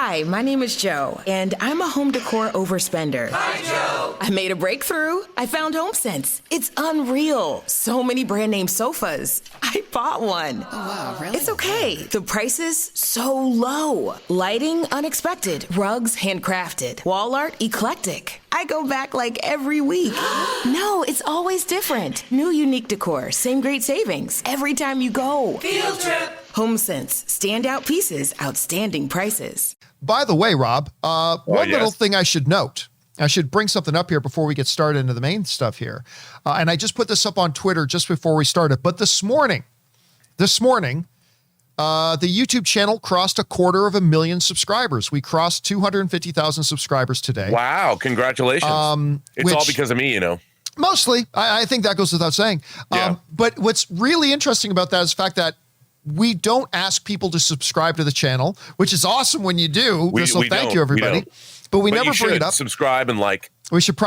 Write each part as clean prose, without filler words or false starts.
Hi, my name is Joe, and I'm a home decor overspender. Hi, Joe. I made a breakthrough. I found HomeSense. It's unreal. So many brand name sofas. I bought one. Oh, wow, really? It's okay. The prices, so low. Lighting, unexpected. Rugs, handcrafted. Wall art, eclectic. I go back like every week. No, it's always different. New unique decor, same great savings. Every time you go. Field trip. HomeSense. Standout pieces, outstanding prices. By the way, Rob, one little thing I should note. I should bring something up here before we get started into the main stuff here. And I just put this up on Twitter just before we started. But this morning, the YouTube channel crossed 250,000 subscribers. We crossed 250,000 subscribers today. Wow. Congratulations. It's all because of me, you know. Mostly. I think that goes without saying. Yeah. But what's really interesting about that is the fact that we don't ask people to subscribe to the channel, which is awesome when you do. So thank you, everybody. But we never bring it up. Subscribe and like. I should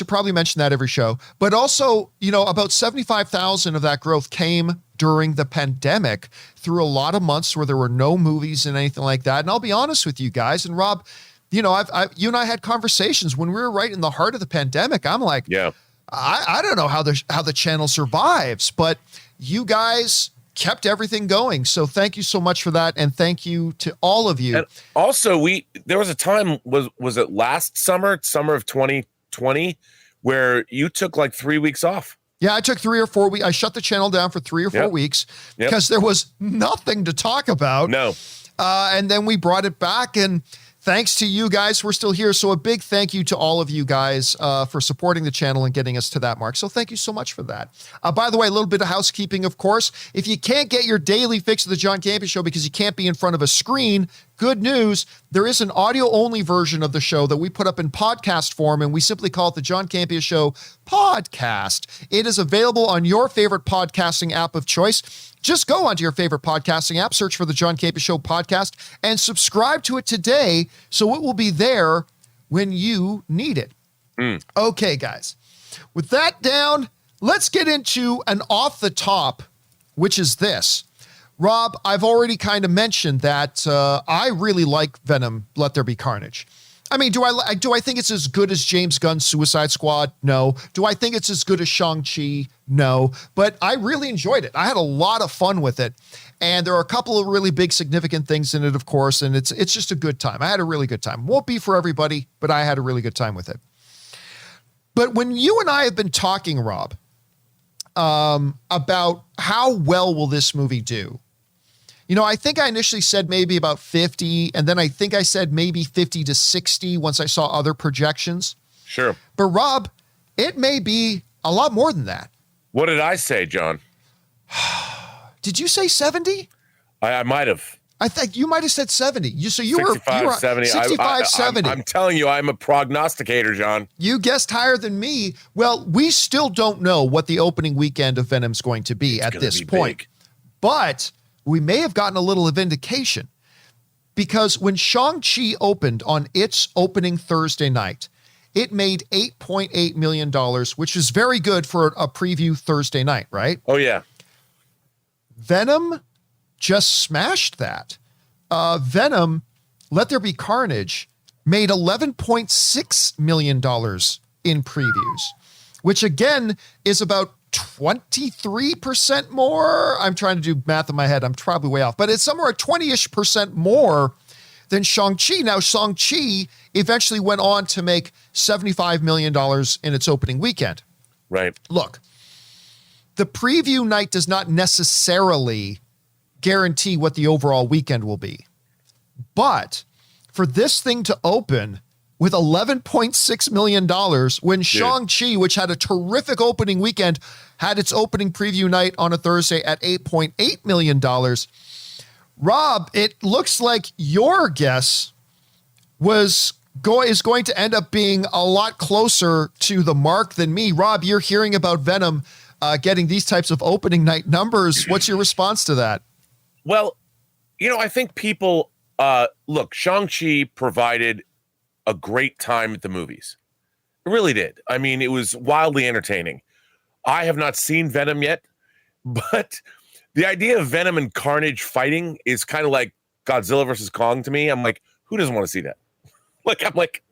probably mention that every show. But also, about 75,000 of that growth came during the pandemic through a lot of months where there were no movies and anything like that. And I'll be honest with you guys. And Rob, you and I had conversations when we were right in the heart of the pandemic. I'm like, yeah, I don't know how the channel survives, but you guys kept everything going. So thank you so much for that. And thank you to all of you. And also there was a time, was it last summer of 2020, where you took like 3 weeks off? Yeah, I took 3 or 4 weeks. I shut the channel down for 3 or 4 weeks because there was nothing to talk about. No. And then we brought it back, and thanks to you guys, we're still here. So a big thank you to all of you guys for supporting the channel and getting us to that mark. So thank you so much for that. By the way, a little bit of housekeeping, of course. If you can't get your daily fix of the John Campea Show because you can't be in front of a screen, good news, there is an audio-only version of the show that we put up in podcast form, and we simply call it the John Campea Show Podcast. It is available on your favorite podcasting app of choice. Just go onto your favorite podcasting app, search for the John Campea Show Podcast, and subscribe to it today so it will be there when you need it. Okay, guys. With that down, let's get into an off the top, which is this. Rob, I've already kind of mentioned that I really like Venom, Let There Be Carnage. I mean, do I think it's as good as James Gunn's Suicide Squad? No. Do I think it's as good as Shang-Chi? No. But I really enjoyed it. I had a lot of fun with it. And there are a couple of really big significant things in it, of course, and it's just a good time. I had a really good time. Won't be for everybody, but I had a really good time with it. But when you and I have been talking, Rob, about how well will this movie do, I think I initially said maybe about 50, and then I think I said maybe 50 to 60 once I saw other projections. Sure. But Rob, it may be a lot more than that. What did I say, John? Did you say 70? I might have. I think you might have said 70. You were 70. 65, 70. I'm telling you, I'm a prognosticator, John. You guessed higher than me. Well, we still don't know what the opening weekend of Venom's going to be at this point. Big. But we may have gotten a little of indication because when Shang-Chi opened on its opening Thursday night, it made $8.8 million, which is very good for a preview Thursday night, right? Oh, yeah. Venom just smashed that. Venom, Let There Be Carnage, made $11.6 million in previews, which again is about 23% more. I'm trying to do math in my head. I'm probably way off, but it's somewhere at 20-ish% more than Shang-Chi. Now, Shang-Chi eventually went on to make $75 million in its opening weekend. Right. Look, the preview night does not necessarily guarantee what the overall weekend will be. But for this thing to open with $11.6 million when Shang-Chi, which had a terrific opening weekend, had its opening preview night on a Thursday at $8.8 million. Rob, it looks like your guess is going to end up being a lot closer to the mark than me. Rob, you're hearing about Venom getting these types of opening night numbers. What's your response to that? Well, I think people, look, Shang-Chi provided a great time at the movies. It really did. I mean, it was wildly entertaining. I have not seen Venom yet, but the idea of Venom and Carnage fighting is kind of like Godzilla versus Kong to me. I'm like, Who doesn't want to see that? Like, I'm like,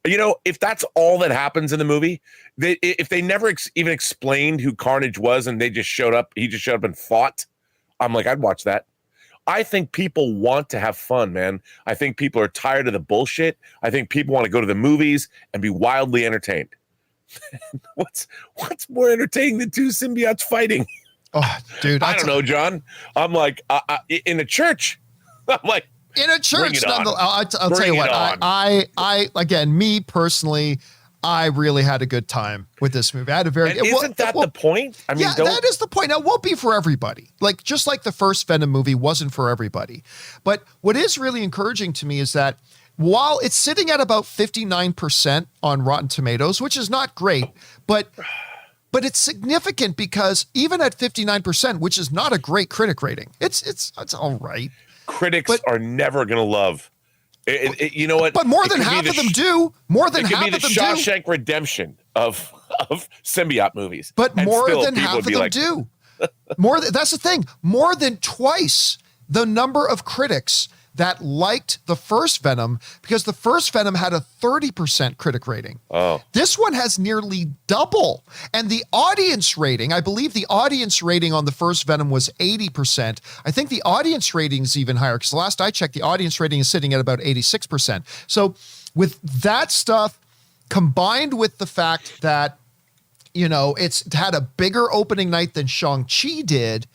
if that's all that happens in the movie, if they never even explained who Carnage was and he just showed up and fought, I'm like, I'd watch that. I think people want to have fun, man. I think people are tired of the bullshit. I think people want to go to the movies and be wildly entertained. What's more entertaining than two symbiotes fighting? Oh, dude. I don't know, John. I'm like, in a church, I'm like, in a church, I'll tell Bring you what. it on. I again, me personally, I really had a good time with this movie. I had a very. Isn't that the point? I mean, yeah, that is the point. Now, it won't be for everybody. Like just like the first Venom movie wasn't for everybody. But what is really encouraging to me is that while it's sitting at about 59% on Rotten Tomatoes, which is not great, but it's significant because even at 59%, which is not a great critic rating, it's all right. Critics are never going to love it. You know what? But more than half of them do. More than half of them do. It could be the Shawshank Redemption of symbiote movies. But more than half of them do. That's the thing. More than twice the number of critics that liked the first Venom, because the first Venom had a 30% critic rating. Oh. This one has nearly double. And the audience rating, I believe the audience rating on the first Venom was 80%. I think the audience rating is even higher, because last I checked, the audience rating is sitting at about 86%. So with that stuff, combined with the fact that, it's had a bigger opening night than Shang-Chi did,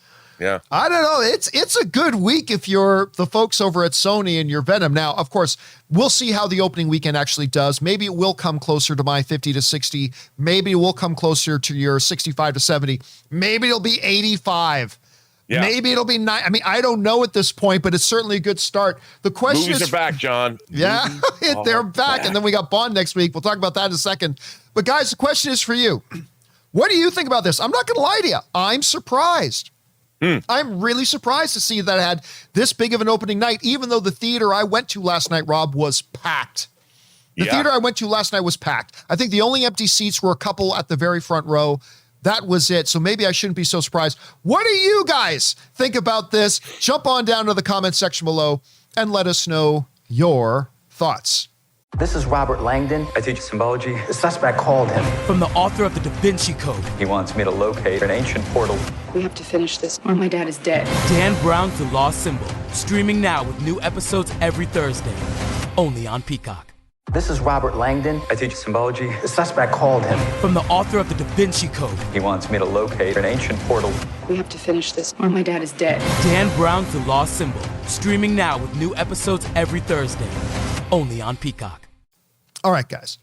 yeah, I don't know. It's a good week if you're the folks over at Sony and your Venom. Now, of course, we'll see how the opening weekend actually does. Maybe it will come closer to my 50 to 60. Maybe it will come closer to your 65 to 70. Maybe it'll be 85. Yeah. Maybe it'll be 9. I mean, I don't know at this point, but it's certainly a good start. The question Movies are back, John. Yeah, they're back. And then we got Bond next week. We'll talk about that in a second. But guys, the question is for you. What do you think about this? I'm not going to lie to you. I'm surprised. I'm really surprised to see that it had this big of an opening night, even though the theater I went to last night, Rob, was packed. The theater I went to last night was packed. I think the only empty seats were a couple at the very front row. That was it. So maybe I shouldn't be so surprised. What do you guys think about this? Jump on down to the comment section below and let us know your thoughts. This is Robert Langdon. I teach symbology. The suspect called him. From the author of the Da Vinci Code. He wants me to locate an ancient portal. We have to finish this or my dad is dead. Dan Brown's The Lost Symbol. Streaming now with new episodes every Thursday. Only on Peacock. This is Robert Langdon. I teach symbology. The suspect called him. From the author of the Da Vinci Code. He wants me to locate an ancient portal. We have to finish this or my dad is dead. Dan Brown's The Lost Symbol. Streaming now with new episodes every Thursday. Only on Peacock. All right, guys.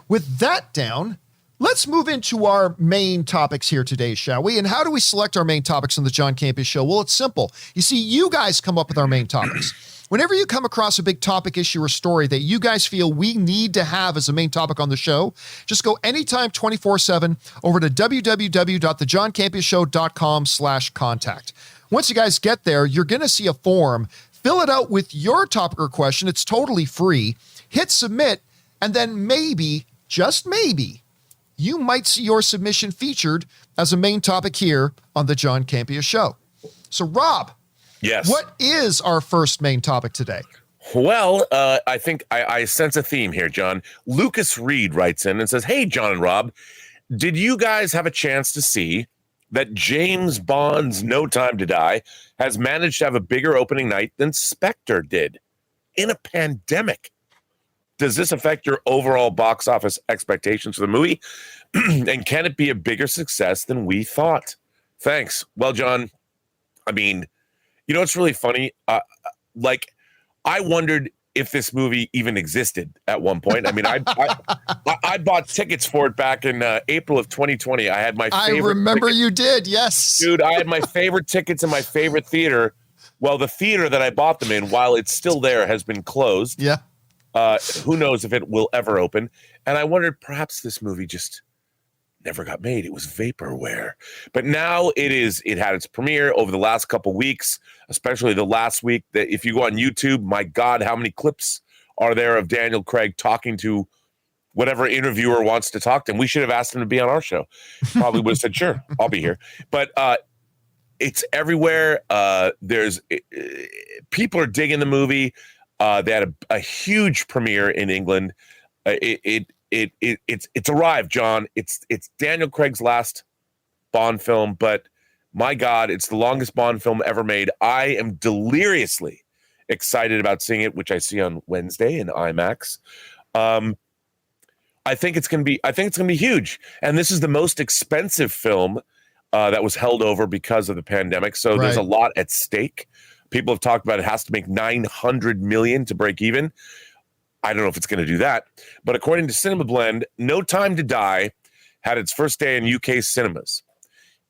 With that down, let's move into our main topics here today, shall we? And how do we select our main topics on the John Campea Show? Well, it's simple. You see, you guys come up with our main topics. Whenever you come across a big topic, issue, or story that you guys feel we need to have as a main topic on the show, just go anytime 24/7 over to www.thejohncampeashow.com/contact. Once you guys get there, you're going to see a form. Fill it out with your topic or question. It's totally free. Hit submit, and then maybe, just maybe, you might see your submission featured as a main topic here on the John Campea Show. So, Rob. Yes. What is our first main topic today? Well, I think I sense a theme here, John. Lucas Reed writes in and says, "Hey, John and Rob, did you guys have a chance to see that James Bond's No Time to Die has managed to have a bigger opening night than Spectre did in a pandemic? Does this affect your overall box office expectations for the movie? And can it be a bigger success than we thought? Thanks." Well, John, I mean, you know, it's really funny. I wondered if this movie even existed at one point. I mean, I bought tickets for it back in April of 2020. I had my favorite. I remember tickets. You did, yes. Dude, I had my favorite tickets in my favorite theater. Well, the theater that I bought them in, while it's still there, has been closed. Yeah. Who knows if it will ever open. And I wondered, perhaps this movie just never got made. It was vaporware. But now it had its premiere over the last couple weeks, especially the last week. That if you go on YouTube, my God, how many clips are there of Daniel Craig talking to whatever interviewer wants to talk to him? We should have asked him to be on our show. Probably would have said, sure, I'll be here. But it's everywhere. There's people are digging the movie. They had a huge premiere in England. It's arrived, John. It's Daniel Craig's last Bond film, but my God, it's the longest Bond film ever made. I am deliriously excited about seeing it, which I see on Wednesday in IMAX. I think it's going to be huge. And this is the most expensive film that was held over because of the pandemic. So there's a lot at stake. People have talked about it has to make $900 million to break even. I don't know if it's going to do that. But according to Cinema Blend, No Time to Die had its first day in UK cinemas.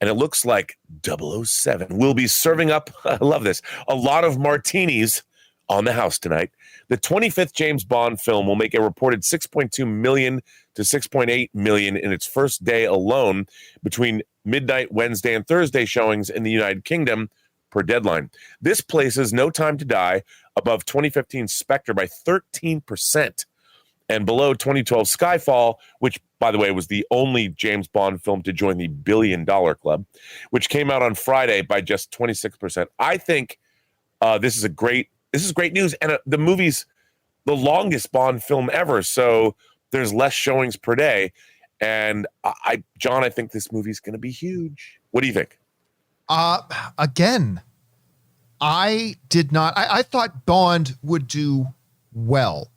And it looks like 007 will be serving up, I love this, a lot of martinis on the house tonight. The 25th James Bond film will make a reported $6.2 million to $6.8 million in its first day alone between midnight Wednesday and Thursday showings in the United Kingdom per Deadline. This places No Time to Die above 2015 Spectre by 13% and below 2012 Skyfall, which, by the way, was the only James Bond film to join the $1 billion club, which came out on Friday by just 26%. I think this is great news. And the movie's the longest Bond film ever, so there's less showings per day. And John, I think this movie's going to be huge. What do you think? Again, I thought Bond would do well,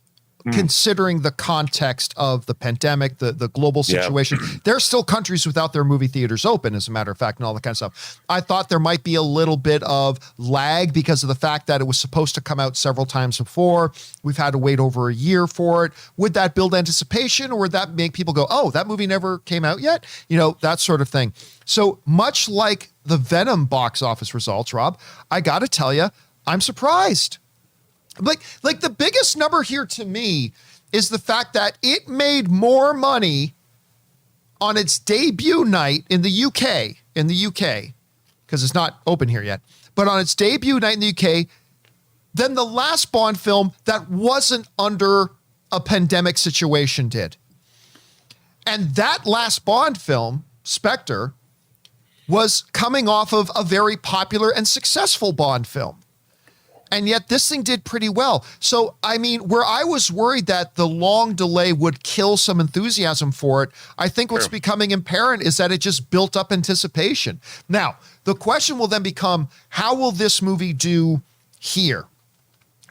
considering the context of the pandemic, the global situation. Yeah. There's still countries without their movie theaters open, as a matter of fact, and all that kind of stuff. I thought there might be a little bit of lag because of the fact that it was supposed to come out several times before. We've had to wait over a year for it. Would that build anticipation, or would that make people go, oh, that movie never came out yet? You know, that sort of thing. So much like the Venom box office results, Rob, I got to tell you, I'm surprised. Like the biggest number here to me is the fact that it made more money on its debut night in the UK, because it's not open here yet, but on its debut night in the UK than the last Bond film that wasn't under a pandemic situation did. And that last Bond film, Spectre, was coming off of a very popular and successful Bond film. And yet this thing did pretty well. So, I mean, where I was worried that the long delay would kill some enthusiasm for it, I think what's becoming apparent is that it just built up anticipation. Now, the question will then become, how will this movie do here?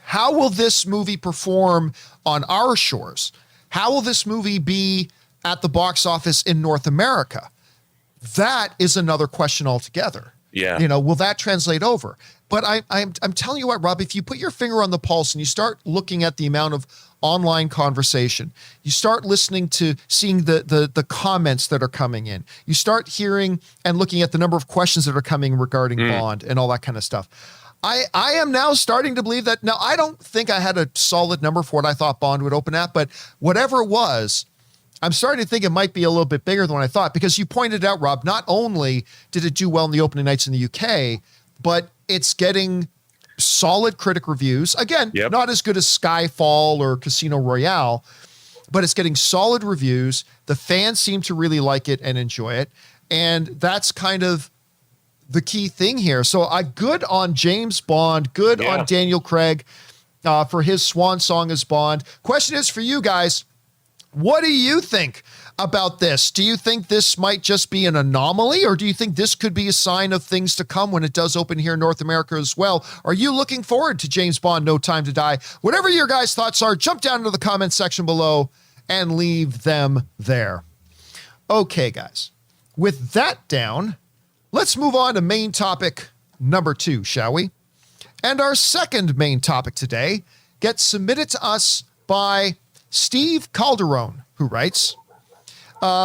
How will this movie perform on our shores? How will this movie be at the box office in North America? That is another question altogether. Yeah. You know, will that translate over? But I'm telling you what, Rob, if you put your finger on the pulse and you start looking at the amount of online conversation, you start listening to seeing the comments that are coming in, you start hearing and looking at the number of questions that are coming regarding Bond and all that kind of stuff. I am now starting to believe that. Now, I don't think I had a solid number for what I thought Bond would open at, but whatever it was, I'm starting to think it might be a little bit bigger than what I thought, because you pointed out, Rob, not only did it do well in the opening nights in the UK, but it's getting solid critic reviews. Again, not as good as Skyfall or Casino Royale, but it's getting solid reviews. The fans seem to really like it and enjoy it. And that's kind of the key thing here. So good on James Bond, good on Daniel Craig for his swan song as Bond. Question is for you guys, what do you think about this? Do you think this might just be an anomaly, or do you think this could be a sign of things to come when it does open here in North America as well? Are you looking forward to James Bond, No Time to Die? Whatever your guys' thoughts are, jump down into the comments section below and leave them there. Okay, guys. With that down, let's move on to main topic number 2, shall we? And our second main topic today gets submitted to us by Steve Calderon, who writes,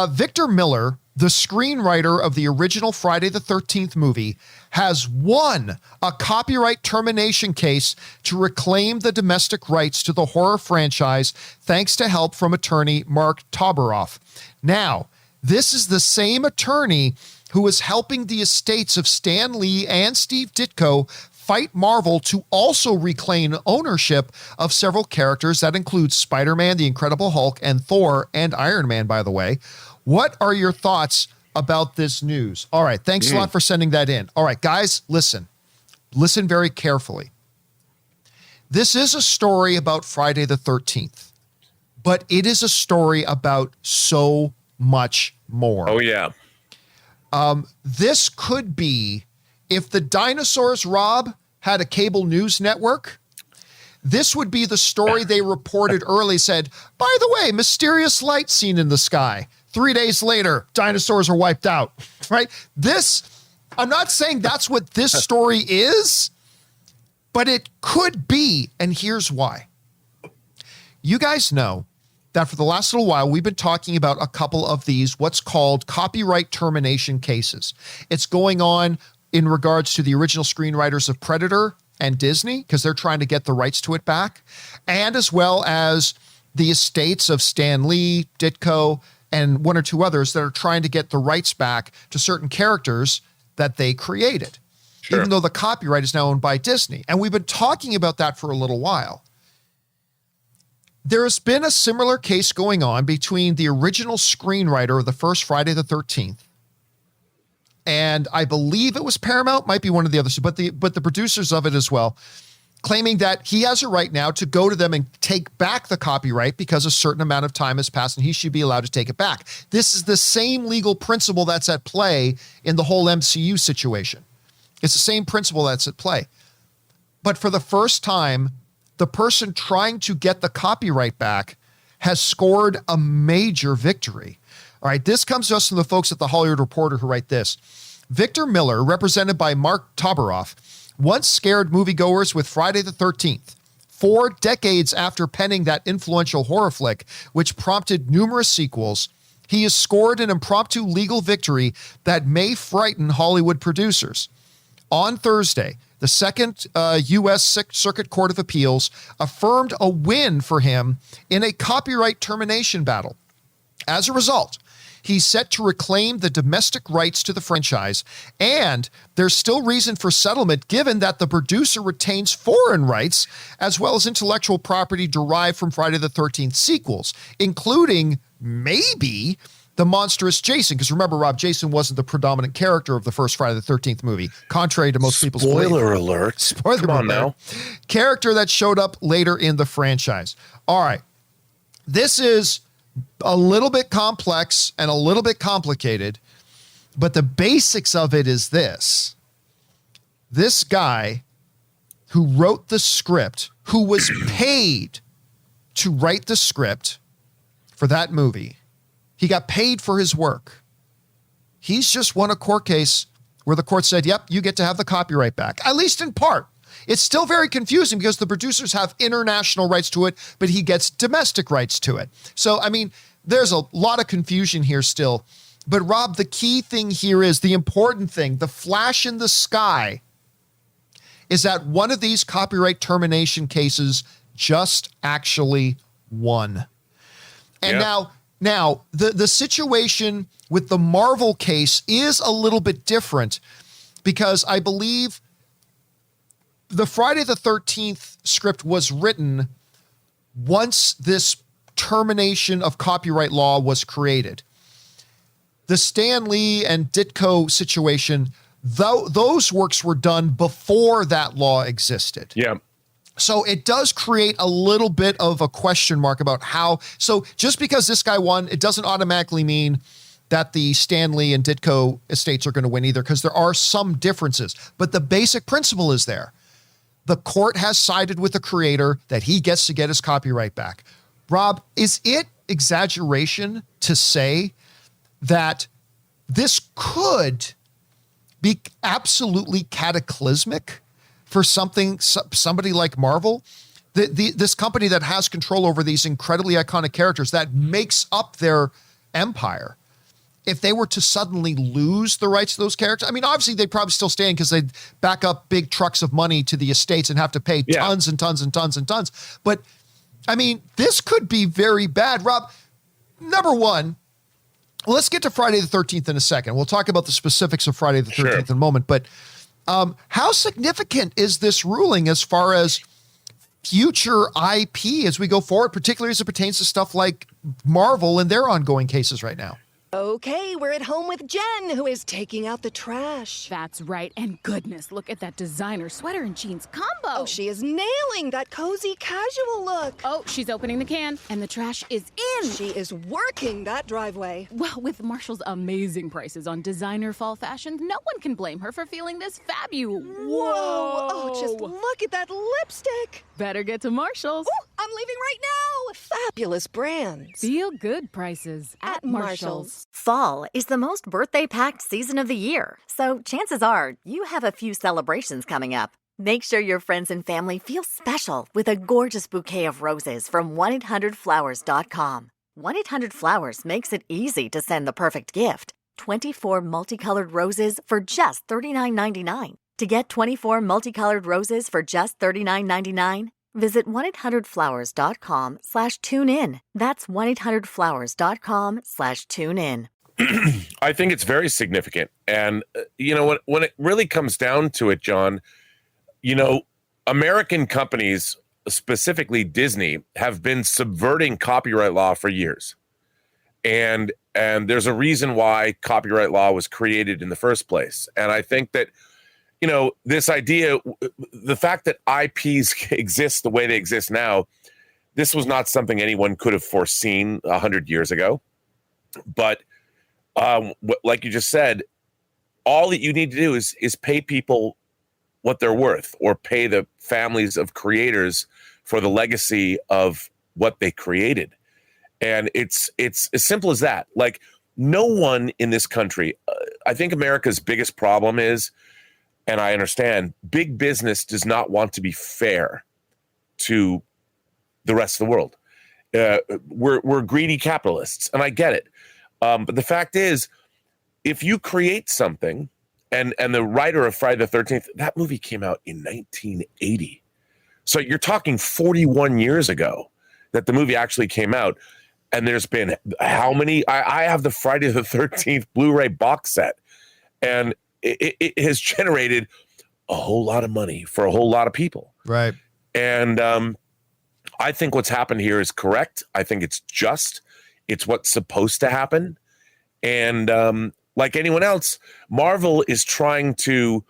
Victor Miller, the screenwriter of the original Friday the 13th movie, has won a copyright termination case to reclaim the domestic rights to the horror franchise thanks to help from attorney Mark Toberoff. Now, this is the same attorney who is helping the estates of Stan Lee and Steve Ditko fight Marvel to also reclaim ownership of several characters that include Spider-Man, the Incredible Hulk, and Thor, and Iron Man, by the way. What are your thoughts about this news? All right, thanks a lot for sending that in. All right, guys, listen very carefully. This is a story about Friday the 13th, but it is a story about so much more. Oh, yeah. This could be, if the dinosaurs, Rob, had a cable news network, this would be the story they reported early, said, by the way, mysterious light seen in the sky. 3 days later, dinosaurs are wiped out, right? I'm not saying that's what this story is, but it could be, and here's why. You guys know that for the last little while, we've been talking about a couple of these, what's called copyright termination cases. It's going on in regards to the original screenwriters of Predator and Disney, because they're trying to get the rights to it back, and as well as the estates of Stan Lee, Ditko, and one or two others that are trying to get the rights back to certain characters that they created, even though the copyright is now owned by Disney. And we've been talking about that for a little while. There has been a similar case going on between the original screenwriter of the first Friday the 13th, and I believe it was Paramount, might be one of the others, but the producers of it as well, claiming that he has a right now to go to them and take back the copyright because a certain amount of time has passed and he should be allowed to take it back. This is the same legal principle that's at play in the whole MCU situation. It's the same principle that's at play. But for the first time, the person trying to get the copyright back has scored a major victory. All right, this comes to us from the folks at the Hollywood Reporter who write this. Victor Miller, represented by Mark Toberoff, once scared moviegoers with Friday the 13th. 4 decades after penning that influential horror flick, which prompted numerous sequels, he has scored an impromptu legal victory that may frighten Hollywood producers. On Thursday, the Second U.S. Circuit Court of Appeals affirmed a win for him in a copyright termination battle. As a result, he's set to reclaim the domestic rights to the franchise, and there's still reason for settlement given that the producer retains foreign rights as well as intellectual property derived from Friday the 13th sequels, including maybe the monstrous Jason. Because remember, Rob, Jason wasn't the predominant character of the first Friday the 13th movie, contrary to most people's belief. Spoiler alert. Spoiler Come on alert. now. Character that showed up later in the franchise. All right. This is a little bit complex and a little bit complicated, but the basics of it is this. This guy who wrote the script, who was paid to write the script for that movie, he got paid for his work. He's just won a court case where the court said, yep, you get to have the copyright back, at least in part. It's still very confusing because the producers have international rights to it, but he gets domestic rights to it. So, I mean, there's a lot of confusion here still. But Rob, the key thing here is the important thing, the flash in the sky, is that one of these copyright termination cases just actually won. And now the situation with the Marvel case is a little bit different because I believe the Friday the 13th script was written once this termination of copyright law was created. The Stan Lee and Ditko situation, those works were done before that law existed. Yeah. So it does create a little bit of a question mark about how. So just because this guy won, it doesn't automatically mean that the Stan Lee and Ditko estates are going to win either, because there are some differences. But the basic principle is there. The court has sided with the creator that he gets to get his copyright back. Rob, is it exaggeration to say that this could be absolutely cataclysmic for somebody like Marvel? This company that has control over these incredibly iconic characters that makes up their empire. If they were to suddenly lose the rights to those characters, I mean, obviously they'd probably still stand because they'd back up big trucks of money to the estates and have to pay tons and tons and tons and tons. But I mean, this could be very bad. Rob, number one, let's get to Friday the 13th in a second. We'll talk about the specifics of Friday the 13th in a moment. But how significant is this ruling as far as future IP as we go forward, particularly as it pertains to stuff like Marvel and their ongoing cases right now? Okay, we're at home with Jen, who is taking out the trash. That's right. And goodness, look at that designer sweater and jeans combo. Oh, she is nailing that cozy casual look. Oh, she's opening the can, and the trash is in. She is working that driveway. Well, with Marshall's amazing prices on designer fall fashions, no one can blame her for feeling this fabulous. Whoa! Oh, just look at that lipstick. Better get to Marshall's. Oh, I'm leaving right now. Fabulous brands. Feel good prices at Marshall's. Fall is the most birthday-packed season of the year, so chances are you have a few celebrations coming up. Make sure your friends and family feel special with a gorgeous bouquet of roses from 1-800-Flowers.com. 1-800-Flowers makes it easy to send the perfect gift. 24 multicolored roses for just $39.99. To get 24 multicolored roses for just $39.99, visit 1-800-Flowers.com/tune-in. That's 1-800-Flowers.com/tune-in. I think it's very significant. And, when it really comes down to it, John, American companies, specifically Disney, have been subverting copyright law for years. And there's a reason why copyright law was created in the first place. And I think that, this idea, the fact that IPs exist the way they exist now, this was not something anyone could have foreseen 100 years ago. But like you just said, all that you need to do is pay people what they're worth, or pay the families of creators for the legacy of what they created. And it's as simple as that. Like, no one in this country, I think America's biggest problem is, and I understand, big business does not want to be fair to the rest of the world. We're greedy capitalists, and I get it. But the fact is, if you create something, and the writer of Friday the 13th, that movie came out in 1980. So you're talking 41 years ago that the movie actually came out. And there's been how many? I have the Friday the 13th Blu-ray box set, and it has generated a whole lot of money for a whole lot of people. Right. And I think what's happened here is correct. I think it's just. It's what's supposed to happen. And like anyone else, Marvel is trying to,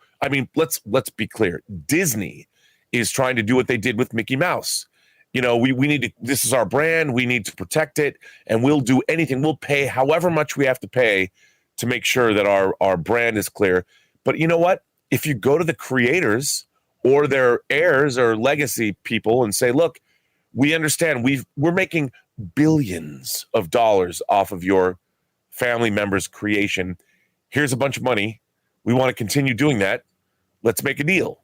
let's be clear. Disney is trying to do what they did with Mickey Mouse. We need to, this is our brand. We need to protect it, and we'll do anything. We'll pay however much we have to pay to make sure that our brand is clear. But you know what? If you go to the creators or their heirs or legacy people and say, look, we understand we're making billions of dollars off of your family member's creation. Here's a bunch of money. We want to continue doing that. Let's make a deal.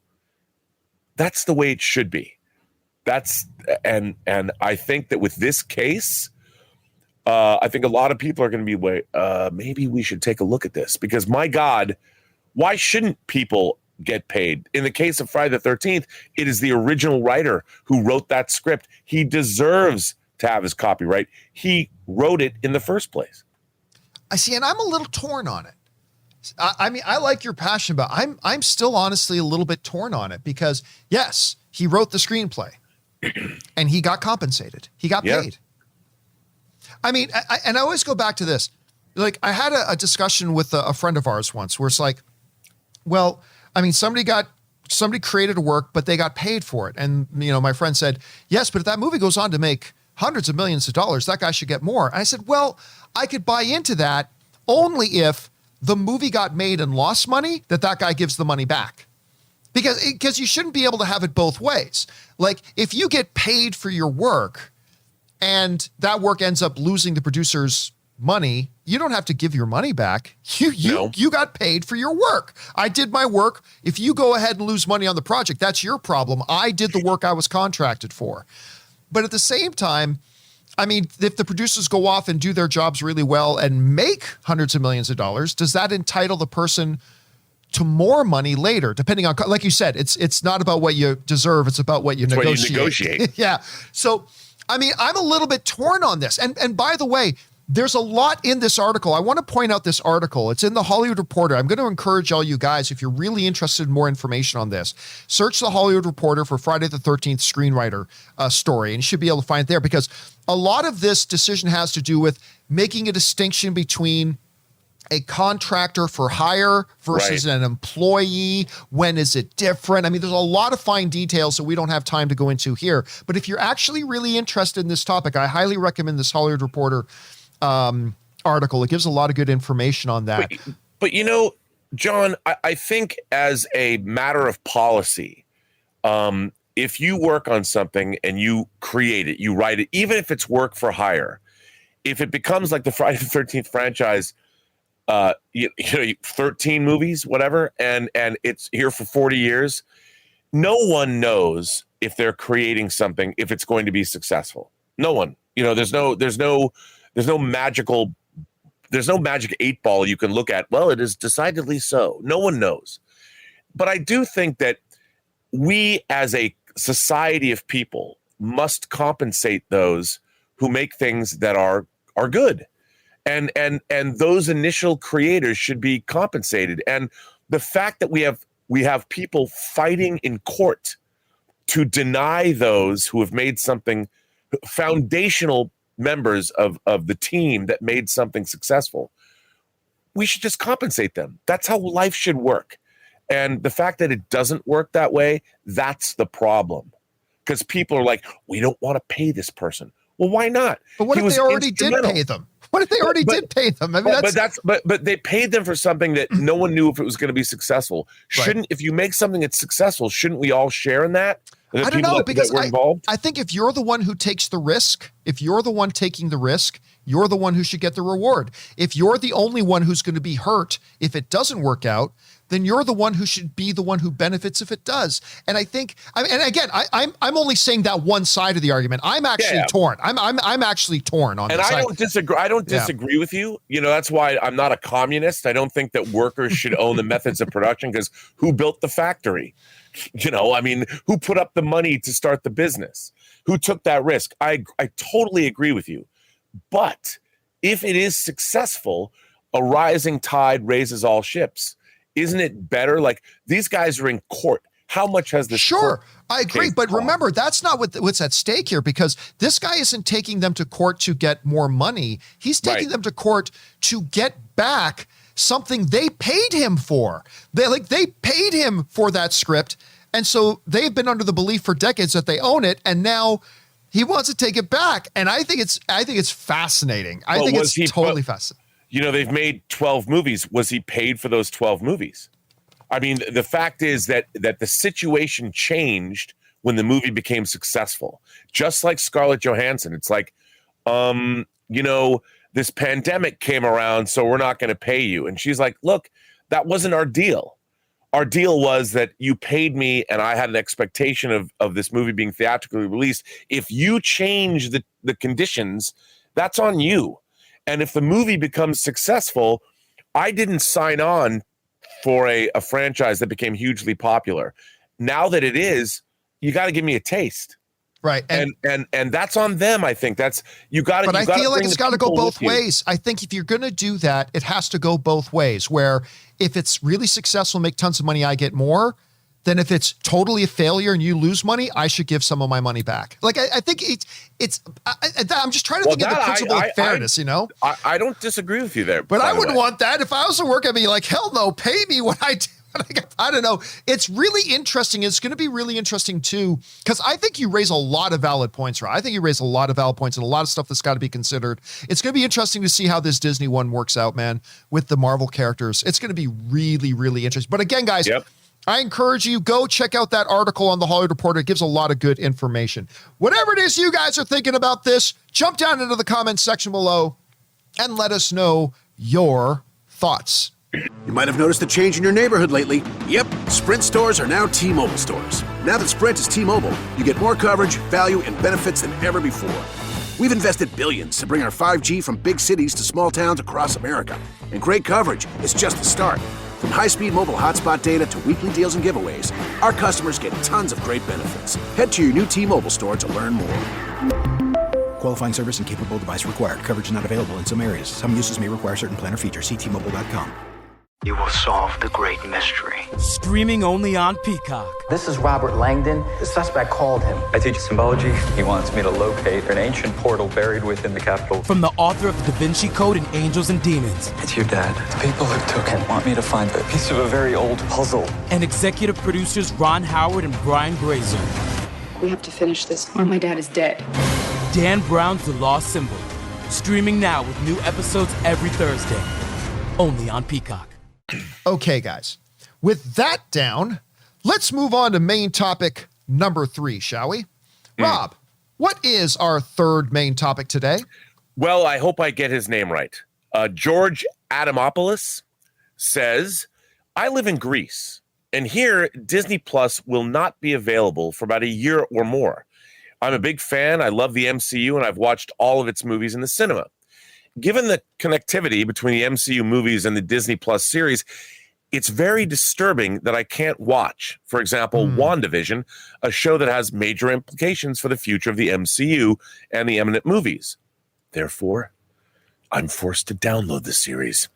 That's the way it should be. And I think that with this case, I think a lot of people are going to be, maybe we should take a look at this, because my God, why shouldn't people get paid? In the case of Friday the 13th, it is the original writer who wrote that script. He deserves to have his copyright. He wrote it in the first place. I see, and I'm a little torn on it. I like your passion, but I'm still honestly a little bit torn on it, because yes, he wrote the screenplay and he got compensated. He got paid. I always go back to this. Like, I had a discussion with a friend of ours once where it's like, well, somebody created a work, but they got paid for it. And, my friend said, yes, but if that movie goes on to make hundreds of millions of dollars, that guy should get more. And I said, well, I could buy into that only if the movie got made and lost money, that guy gives the money back. Because you shouldn't be able to have it both ways. Like, if you get paid for your work and that work ends up losing the producer's money, you don't have to give your money back. You got paid for your work. I did my work. If you go ahead and lose money on the project, that's your problem. I did the work I was contracted for. But at the same time, if the producers go off and do their jobs really well and make hundreds of millions of dollars, does that entitle the person to more money later, depending on, like you said, it's not about what you deserve. It's about what you negotiate. What you negotiate. Yeah. So, I'm a little bit torn on this. And by the way, there's a lot in this article. I want to point out this article. It's in the Hollywood Reporter. I'm going to encourage all you guys, if you're really interested in more information on this, search the Hollywood Reporter for Friday the 13th screenwriter story, and you should be able to find it there, because a lot of this decision has to do with making a distinction between a contractor for hire versus an employee. When is it different? I mean, there's a lot of fine details that we don't have time to go into here. But if you're actually really interested in this topic, I highly recommend this Hollywood Reporter article. It gives a lot of good information on that. But you know, John, I think as a matter of policy, if you work on something and you create it, you write it, even if it's work for hire, if it becomes like the Friday the 13th franchise, 13 movies, whatever, and it's here for 40 years, no one knows if they're creating something, if it's going to be successful. No one. There's no magic 8 ball you can look at. Well, it is decidedly so. No one knows. But I do think that we as a society of people must compensate those who make things that are good. And those initial creators should be compensated. And the fact that we have people fighting in court to deny those who have made something, foundational members of the team that made something successful, we should just compensate them. That's how life should work. And the fact that it doesn't work that way, that's the problem. Because people are like, we don't want to pay this person. Well, why not? But what if they already did pay them? What if they already did pay them? I mean, but they paid them for something that no one knew if it was going to be successful. If you make something that's successful, shouldn't we all share in that? I don't know, because I think if you're the one who takes the risk, if you're the one taking the risk, you're the one who should get the reward. If you're the only one who's going to be hurt if it doesn't work out, then you're the one who should be the one who benefits if it does. And I think, and again, I'm only saying that one side of the argument. I'm actually torn. I'm actually torn on this. And I don't disagree. I don't disagree with you. That's why I'm not a communist. I don't think that workers should own the methods of production, because who built the factory? Who put up the money to start the business? Who took that risk? I totally agree with you. But if it is successful, a rising tide raises all ships. Isn't it better? Like, these guys are in court. How much has this? Sure, I agree. But remember, that's not what's at stake here, because this guy isn't taking them to court to get more money. He's taking them to court to get back something they paid him for. They paid him for that script. And so they've been under the belief for decades that they own it. And now he wants to take it back. And I think it's fascinating. I think it's totally fascinating. They've made 12 movies. Was he paid for those 12 movies? I mean, the fact is that the situation changed when the movie became successful. Just like Scarlett Johansson. It's like, this pandemic came around, so we're not going to pay you. And she's like, look, that wasn't our deal. Our deal was that you paid me and I had an expectation of this movie being theatrically released. If you change the conditions, that's on you. And if the movie becomes successful, I didn't sign on for a franchise that became hugely popular. Now that it is, you got to give me a taste. Right. And that's on them. I think that's, you got to. But I feel like it's got to go both ways. I think if you're going to do that, it has to go both ways, where if it's really successful, make tons of money, I get more. Then if it's totally a failure and you lose money, I should give some of my money back. Like, I think I'm just trying to think of the principle of fairness, I don't disagree with you there. But I wouldn't want that. If I was to work, I'd be like, hell no, pay me what I do. I don't know. It's really interesting. It's going to be really interesting too, because I think you raise a lot of valid points, right? I think you raise a lot of valid points and a lot of stuff that's got to be considered. It's going to be interesting to see how this Disney one works out, man, with the Marvel characters. It's going to be really, really interesting. But again, guys, I encourage you, go check out that article on the Hollywood Reporter. It gives a lot of good information. Whatever it is you guys are thinking about this, jump down into the comments section below and let us know your thoughts. You might have noticed a change in your neighborhood lately. Yep, Sprint stores are now T-Mobile stores. Now that Sprint is T-Mobile, you get more coverage, value, and benefits than ever before. We've invested billions to bring our 5G from big cities to small towns across America. And great coverage is just the start. From high-speed mobile hotspot data to weekly deals and giveaways, our customers get tons of great benefits. Head to your new T-Mobile store to learn more. Qualifying service and capable device required. Coverage not available in some areas. Some uses may require certain plan or features. See T-Mobile.com. You will solve the great mystery. Streaming only on Peacock. This is Robert Langdon. The suspect called him. I teach symbology. He wants me to locate an ancient portal buried within the Capitol. From the author of the Da Vinci Code and Angels and Demons. It's your dad. The people who took him want me to find a piece of a very old puzzle. And executive producers Ron Howard and Brian Grazer. We have to finish this, or my dad is dead. Dan Brown's The Lost Symbol. Streaming now with new episodes every Thursday. Only on Peacock. Okay, guys. With that down, let's move on to main topic number 3, shall we? Rob, what is our third main topic today? Well, I hope I get his name right. George Adamopoulos says, I live in Greece, and here Disney Plus will not be available for about a year or more. I'm a big fan. I love the MCU, and I've watched all of its movies in the cinema. Given the connectivity between the MCU movies and the Disney Plus series, it's very disturbing that I can't watch, for example, WandaVision, a show that has major implications for the future of the MCU and the eminent movies. Therefore, I'm forced to download the series.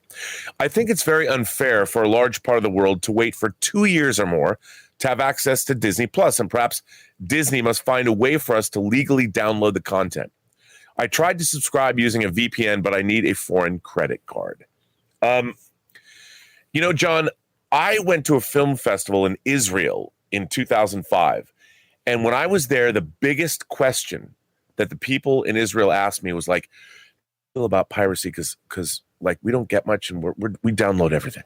I think it's very unfair for a large part of the world to wait for 2 years or more to have access to Disney Plus, and perhaps Disney must find a way for us to legally download the content. I tried to subscribe using a VPN, but I need a foreign credit card. John, I went to a film festival in Israel in 2005. And when I was there, the biggest question that the people in Israel asked me was like, feel about piracy because like we don't get much and we download everything.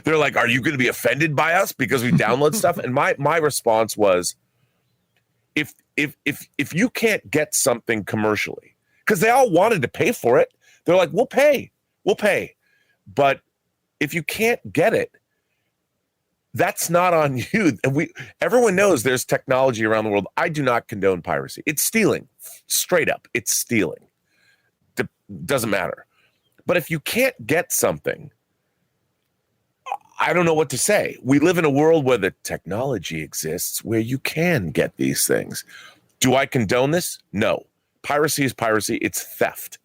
They're like, are you going to be offended by us because we download stuff? And my response was, if you can't get something commercially, because they all wanted to pay for it, they're like, we'll pay. But if you can't get it, that's not on you. And everyone knows there's technology around the world. I do not condone piracy. It's stealing, straight up. It's stealing. Doesn't matter. But if you can't get something, I don't know what to say. We live in a world where the technology exists where you can get these things. Do I condone this? No. Piracy is piracy. It's theft.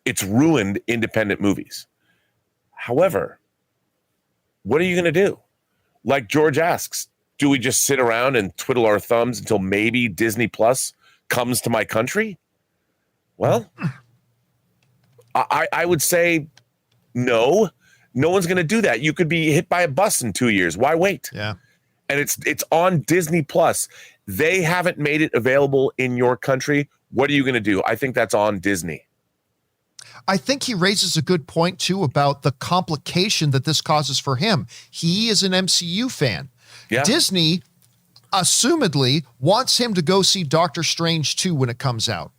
It's ruined independent movies. However, what are you going to do? Like George asks, do we just sit around and twiddle our thumbs until maybe Disney Plus comes to my country? Well, I would say no. No one's going to do that. You could be hit by a bus in 2 years. Why wait? Yeah. And it's on Disney Plus. They haven't made it available in your country. What are you going to do? I think that's on Disney. I think he raises a good point, too, about the complication that this causes for him. He is an MCU fan. Yeah. Disney, assumedly, wants him to go see Doctor Strange 2 when it comes out.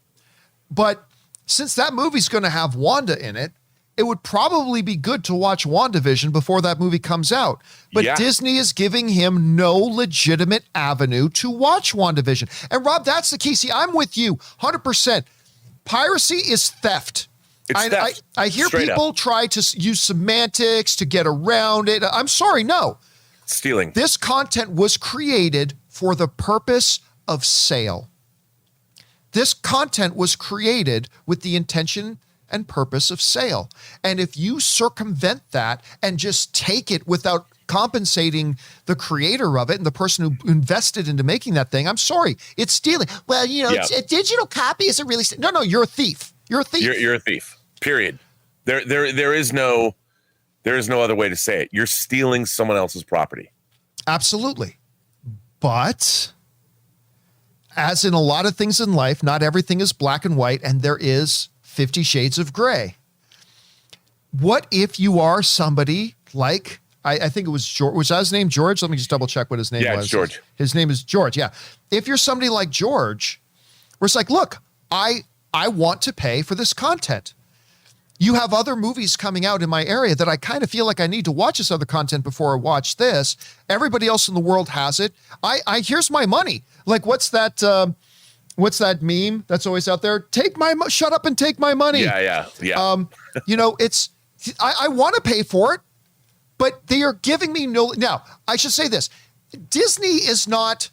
But since that movie's going to have Wanda in it, it would probably be good to watch WandaVision before that movie comes out. But Yeah. Disney is giving him no legitimate avenue to watch WandaVision. And Rob, that's the key. See, I'm with you 100%. Piracy is theft. It's theft. I hear Straight people up. try to use semantics to get around it. I'm sorry, no. Stealing. This content was created for the purpose of sale. This content was created with the intention and purpose of sale. And if you circumvent that and just take it without compensating the creator of it and the person who invested into making that thing, I'm sorry, it's stealing. Well, it's a digital copy isn't really. No, you're a thief. You're a thief. You're a thief. Period. There is no other way to say it. You're stealing someone else's property. Absolutely. But as in a lot of things in life, not everything is black and white, and there is 50 shades of gray. What if you are somebody like, I think it was George, was that his name George? Let me just double check what his name was. Yeah, it's George. His name is George, yeah. If you're somebody like George, where it's like, look, I want to pay for this content. You have other movies coming out in my area that I kind of feel like I need to watch this other content before I watch this. Everybody else in the world has it. Here's my money. Like, what's that meme that's always out there? Shut up and take my money. Yeah. I want to pay for it, but they are giving me no. Now, I should say this. Disney is not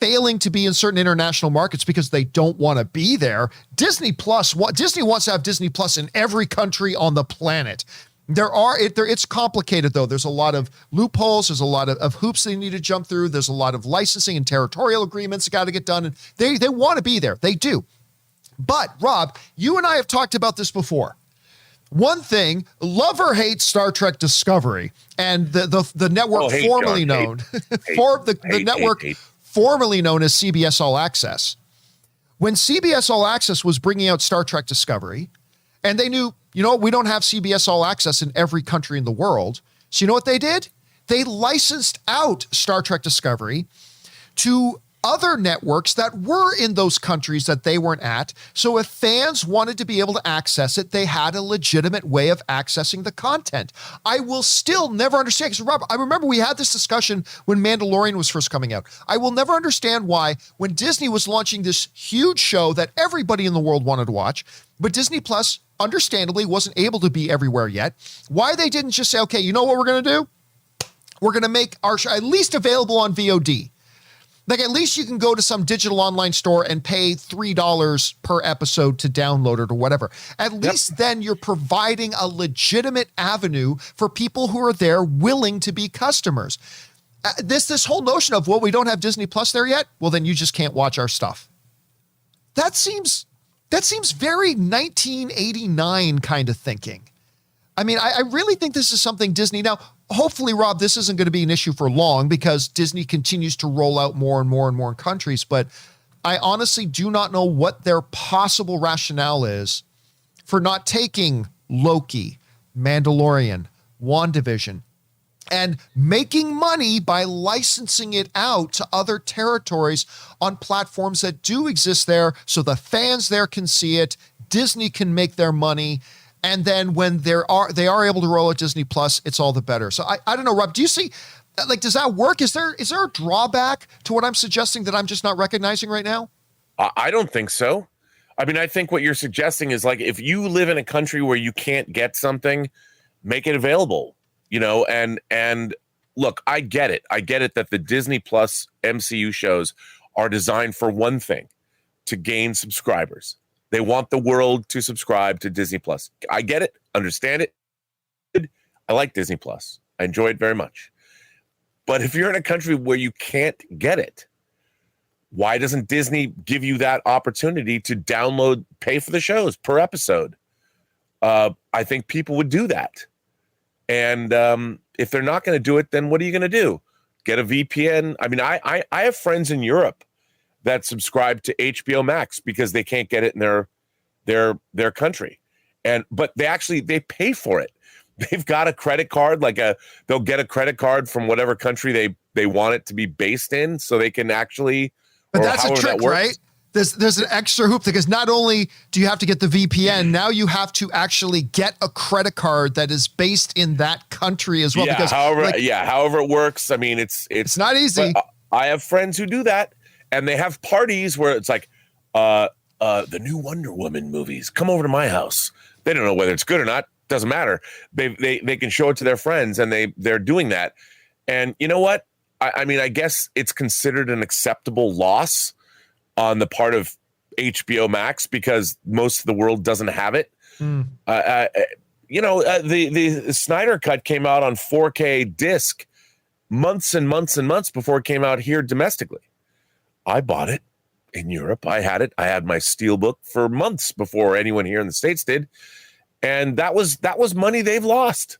failing to be in certain international markets because they don't want to be there. Disney wants to have Disney Plus in every country on the planet. It's complicated though. There's a lot of loopholes. There's a lot of hoops they need to jump through. There's a lot of licensing and territorial agreements that got to get done. And they want to be there. They do. But Rob, you and I have talked about this before. One thing, love or hate Star Trek Discovery and the network formerly known formerly known as CBS All Access. When CBS All Access was bringing out Star Trek Discovery, and they knew, we don't have CBS All Access in every country in the world. So you know what they did? They licensed out Star Trek Discovery to other networks that were in those countries that they weren't at. So if fans wanted to be able to access it, they had a legitimate way of accessing the content. I will still never understand, because Rob, I remember we had this discussion when Mandalorian was first coming out. I will never understand why, when Disney was launching this huge show that everybody in the world wanted to watch, but Disney Plus understandably wasn't able to be everywhere yet, why they didn't just say, okay, you know what we're going to do? We're going to make our show at least available on VOD. Like, at least you can go to some digital online store and pay $3 per episode to download it or whatever. At least then you're providing a legitimate avenue for people who are there willing to be customers. This whole notion of, well, we don't have Disney Plus there yet. Well, then you just can't watch our stuff. That seems very 1989 kind of thinking. I mean, I really think this is something Disney now. Hopefully, Rob, this isn't going to be an issue for long because Disney continues to roll out more and more and more in countries. But I honestly do not know what their possible rationale is for not taking Loki, Mandalorian, WandaVision, and making money by licensing it out to other territories on platforms that do exist there so the fans there can see it, Disney can make their money. And then when they are able to roll out Disney Plus, it's all the better. So I don't know, Rob, do you see, like, does that work? Is there a drawback to what I'm suggesting that I'm just not recognizing right now? I don't think so. I mean, I think what you're suggesting is, like, if you live in a country where you can't get something, make it available, and look, I get it. I get it that the Disney Plus MCU shows are designed for one thing, to gain subscribers. They want the world to subscribe to Disney Plus. I get it, understand it. I like Disney Plus. I enjoy it very much. But if you're in a country where you can't get it, why doesn't Disney give you that opportunity to download, pay for the shows per episode? I think people would do that. And if they're not going to do it, then what are you going to do? Get a VPN? I mean, I have friends in Europe that subscribe to HBO Max because they can't get it in their country. But they pay for it. They've got a credit card, they'll get a credit card from whatever country they want it to be based in, so they can actually. But that's a trick, right? There's an extra hoop, because not only do you have to get the VPN, now you have to actually get a credit card that is based in that country as well. Yeah, because however it works. I mean, it's not easy. I have friends who do that. And they have parties where it's like, the new Wonder Woman movies, come over to my house. They don't know whether it's good or not. Doesn't matter. They can show it to their friends, and they're doing that. And you know what? I mean, I guess it's considered an acceptable loss on the part of HBO Max because most of the world doesn't have it. The Snyder Cut came out on 4K disc months and months and months before it came out here domestically. I bought it in Europe. I had it. I had my Steelbook for months before anyone here in the States did. And that was money they've lost.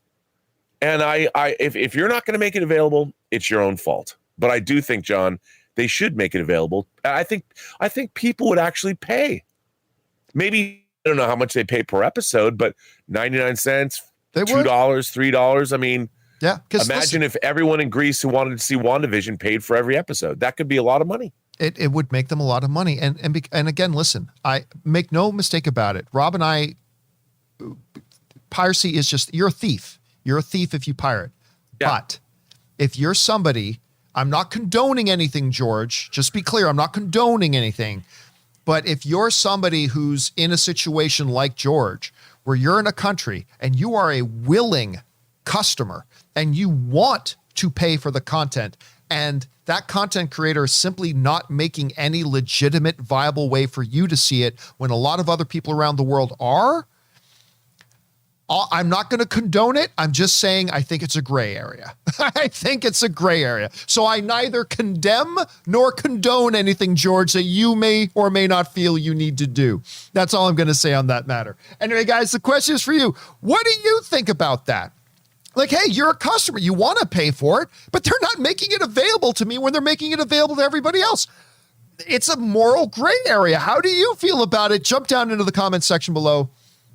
And if you're not going to make it available, it's your own fault. But I do think, John, they should make it available. I think people would actually pay. Maybe, I don't know how much they pay per episode, but 99 cents, $2, $3. I mean, yeah. Imagine if everyone in Greece who wanted to see WandaVision paid for every episode. That could be a lot of money. It would make them a lot of money. And again, listen, I make no mistake about it. Rob and I, piracy is just, you're a thief. You're a thief if you pirate. Yeah. But if you're somebody, I'm not condoning anything, George. Just be clear, I'm not condoning anything. But if you're somebody who's in a situation like George, where you're in a country and you are a willing customer and you want to pay for the content, and that content creator is simply not making any legitimate, viable way for you to see it when a lot of other people around the world are, I'm not going to condone it. I'm just saying I think it's a gray area. I think it's a gray area. So I neither condemn nor condone anything, George, that you may or may not feel you need to do. That's all I'm going to say on that matter. Anyway, guys, the question is for you. What do you think about that? Like, hey, you're a customer. You want to pay for it, but they're not making it available to me when they're making it available to everybody else. It's a moral gray area. How do you feel about it? Jump down into the comments section below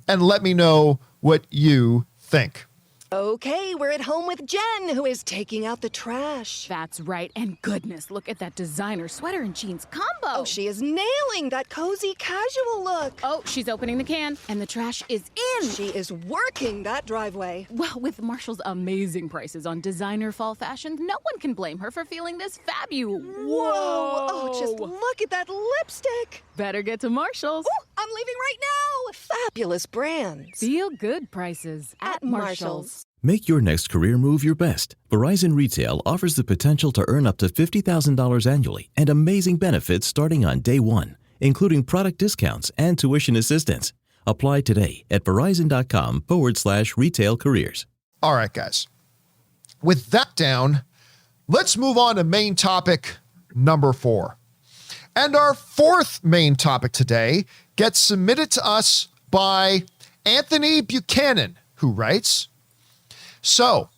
and let me know what you think. Okay, we're at home with Jen, who is taking out the trash. That's right. And goodness, look at that designer sweater and jeans combo. Oh, she is nailing that cozy casual look. Oh, she's opening the can, and the trash is in. She is working that driveway. Well, with Marshall's amazing prices on designer fall fashions, no one can blame her for feeling this fabulous. Whoa! Oh, just look at that lipstick. Better get to Marshall's. Oh, I'm leaving right now. Fabulous brands. Feel good prices at Marshall's. Make your next career move your best. Verizon Retail offers the potential to earn up to $50,000 annually and amazing benefits starting on day one, including product discounts and tuition assistance. Apply today at verizon.com/retail careers. All right, guys. With that down, let's move on to main topic number 4. And our fourth main topic today gets submitted to us by Anthony Buchanan, who writes, so,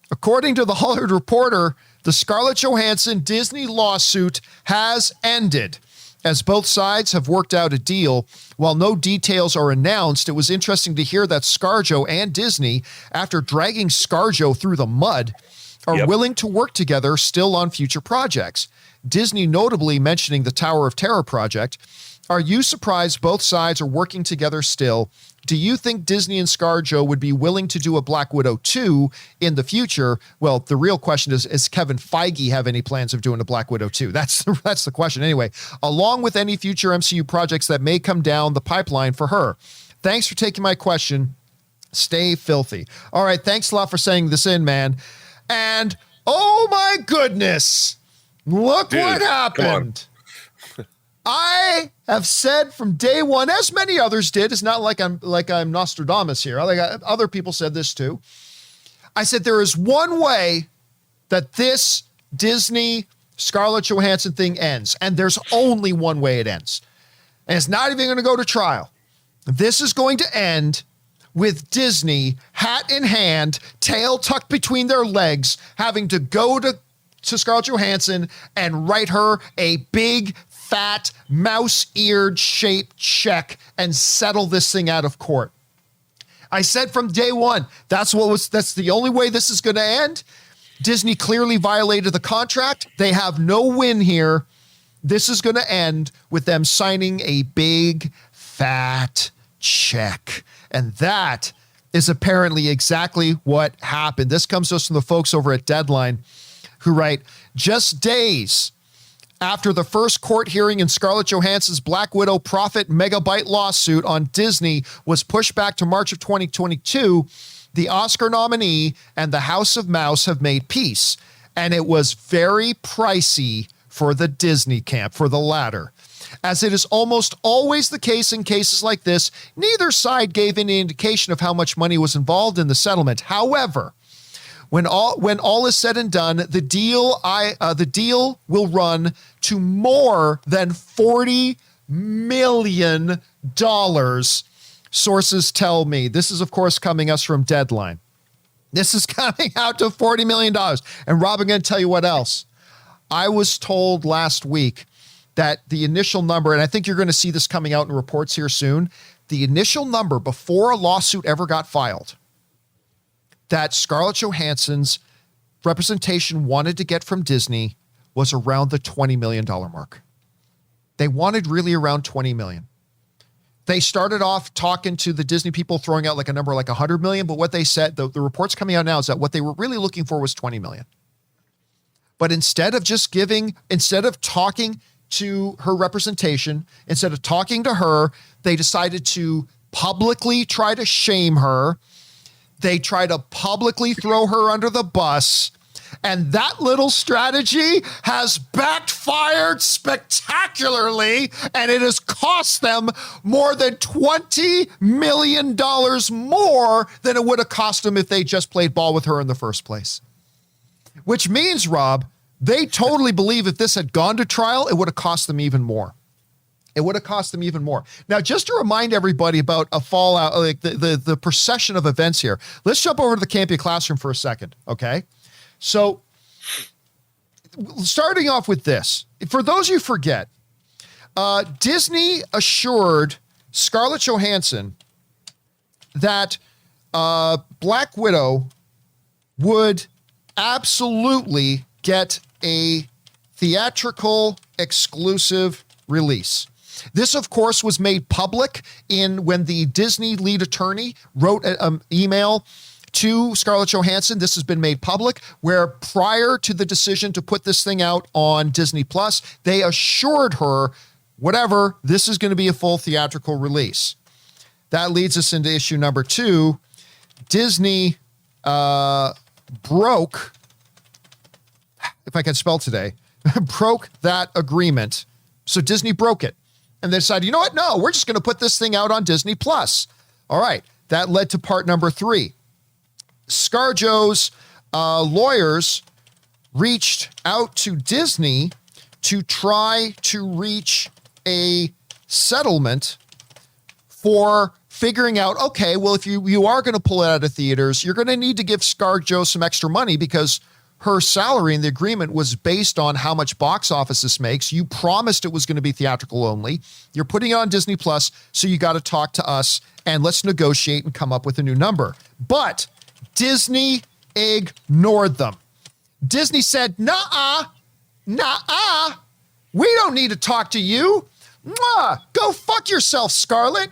according to the Hollywood Reporter, the Scarlett Johansson Disney lawsuit has ended. As both sides have worked out a deal, while no details are announced, it was interesting to hear that ScarJo and Disney, after dragging ScarJo through the mud, are willing to work together still on future projects. Disney notably mentioning the Tower of Terror project. Are you surprised both sides are working together still? Do you think Disney and ScarJo would be willing to do a Black Widow 2 in the future? Well, the real question is Kevin Feige have any plans of doing a Black Widow 2? That's the question. Anyway, along with any future MCU projects that may come down the pipeline for her. Thanks for taking my question. Stay filthy. All right, thanks a lot for sending this in, man. And oh my goodness, look what happened. I have said from day one, as many others did, it's not like I'm Nostradamus here. Other people said this too. I said there is one way that this Disney Scarlett Johansson thing ends, and there's only one way it ends. And it's not even going to go to trial. This is going to end with Disney, hat in hand, tail tucked between their legs, having to go to Scarlett Johansson and write her a big, fat, mouse-eared shaped check and settle this thing out of court. I said from day one, that's the only way this is going to end. Disney clearly violated the contract. They have no win here. This is going to end with them signing a big, fat check. And that is apparently exactly what happened. This comes to us from the folks over at Deadline, who write, just days after the first court hearing in Scarlett Johansson's Black Widow profit megabyte lawsuit on Disney was pushed back to March of 2022, the Oscar nominee and the House of Mouse have made peace. And it was very pricey for the Disney camp, for the latter. As it is almost always the case in cases like this, neither side gave any indication of how much money was involved in the settlement. However, when all is said and done, the deal will run to more than $40 million. Sources tell me. This is, of course, coming us from Deadline. This is coming out to $40 million. And Rob, I'm going to tell you what else. I was told last week that the initial number, and I think you're going to see this coming out in reports here soon, the initial number before a lawsuit ever got filed that Scarlett Johansson's representation wanted to get from Disney was around the $20 million mark. They wanted really around $20 million. They started off talking to the Disney people, throwing out like a number like $100 million, but what they said, the reports coming out now is that what they were really looking for was $20 million. But instead of talking to her representation, instead of talking to her, they decided to publicly try to shame her. They try to publicly throw her under the bus, And that little strategy has backfired spectacularly, and it has cost them more than $20 million more than it would have cost them if they just played ball with her in the first place. Which means, Rob, they totally believe if this had gone to trial, it would have cost them even more. It would have cost them even more. Now, just to remind everybody about a fallout, like the procession of events here, let's jump over to the Campia classroom for a second, okay? So, starting off with this, for those you forget, Disney assured Scarlett Johansson that Black Widow would absolutely get a theatrical exclusive release. This, of course, was made public when the Disney lead attorney wrote an email to Scarlett Johansson. This has been made public, where prior to the decision to put this thing out on Disney Plus, they assured her, whatever, this is going to be a full theatrical release. That leads us into issue number 2. Disney broke, if I can spell today, broke that agreement. So Disney broke it. And they decided, you know what? No, we're just going to put this thing out on Disney Plus. All right. That led to part number 3. ScarJo's lawyers reached out to Disney to try to reach a settlement for figuring out, okay, well, if you are going to pull it out of theaters, you're going to need to give ScarJo some extra money because her salary in the agreement was based on how much box office this makes. You promised it was going to be theatrical only. You're putting it on Disney Plus, so you got to talk to us and let's negotiate and come up with a new number. But Disney ignored them. Disney said, nah, we don't need to talk to you. Mwah, go fuck yourself, Scarlett.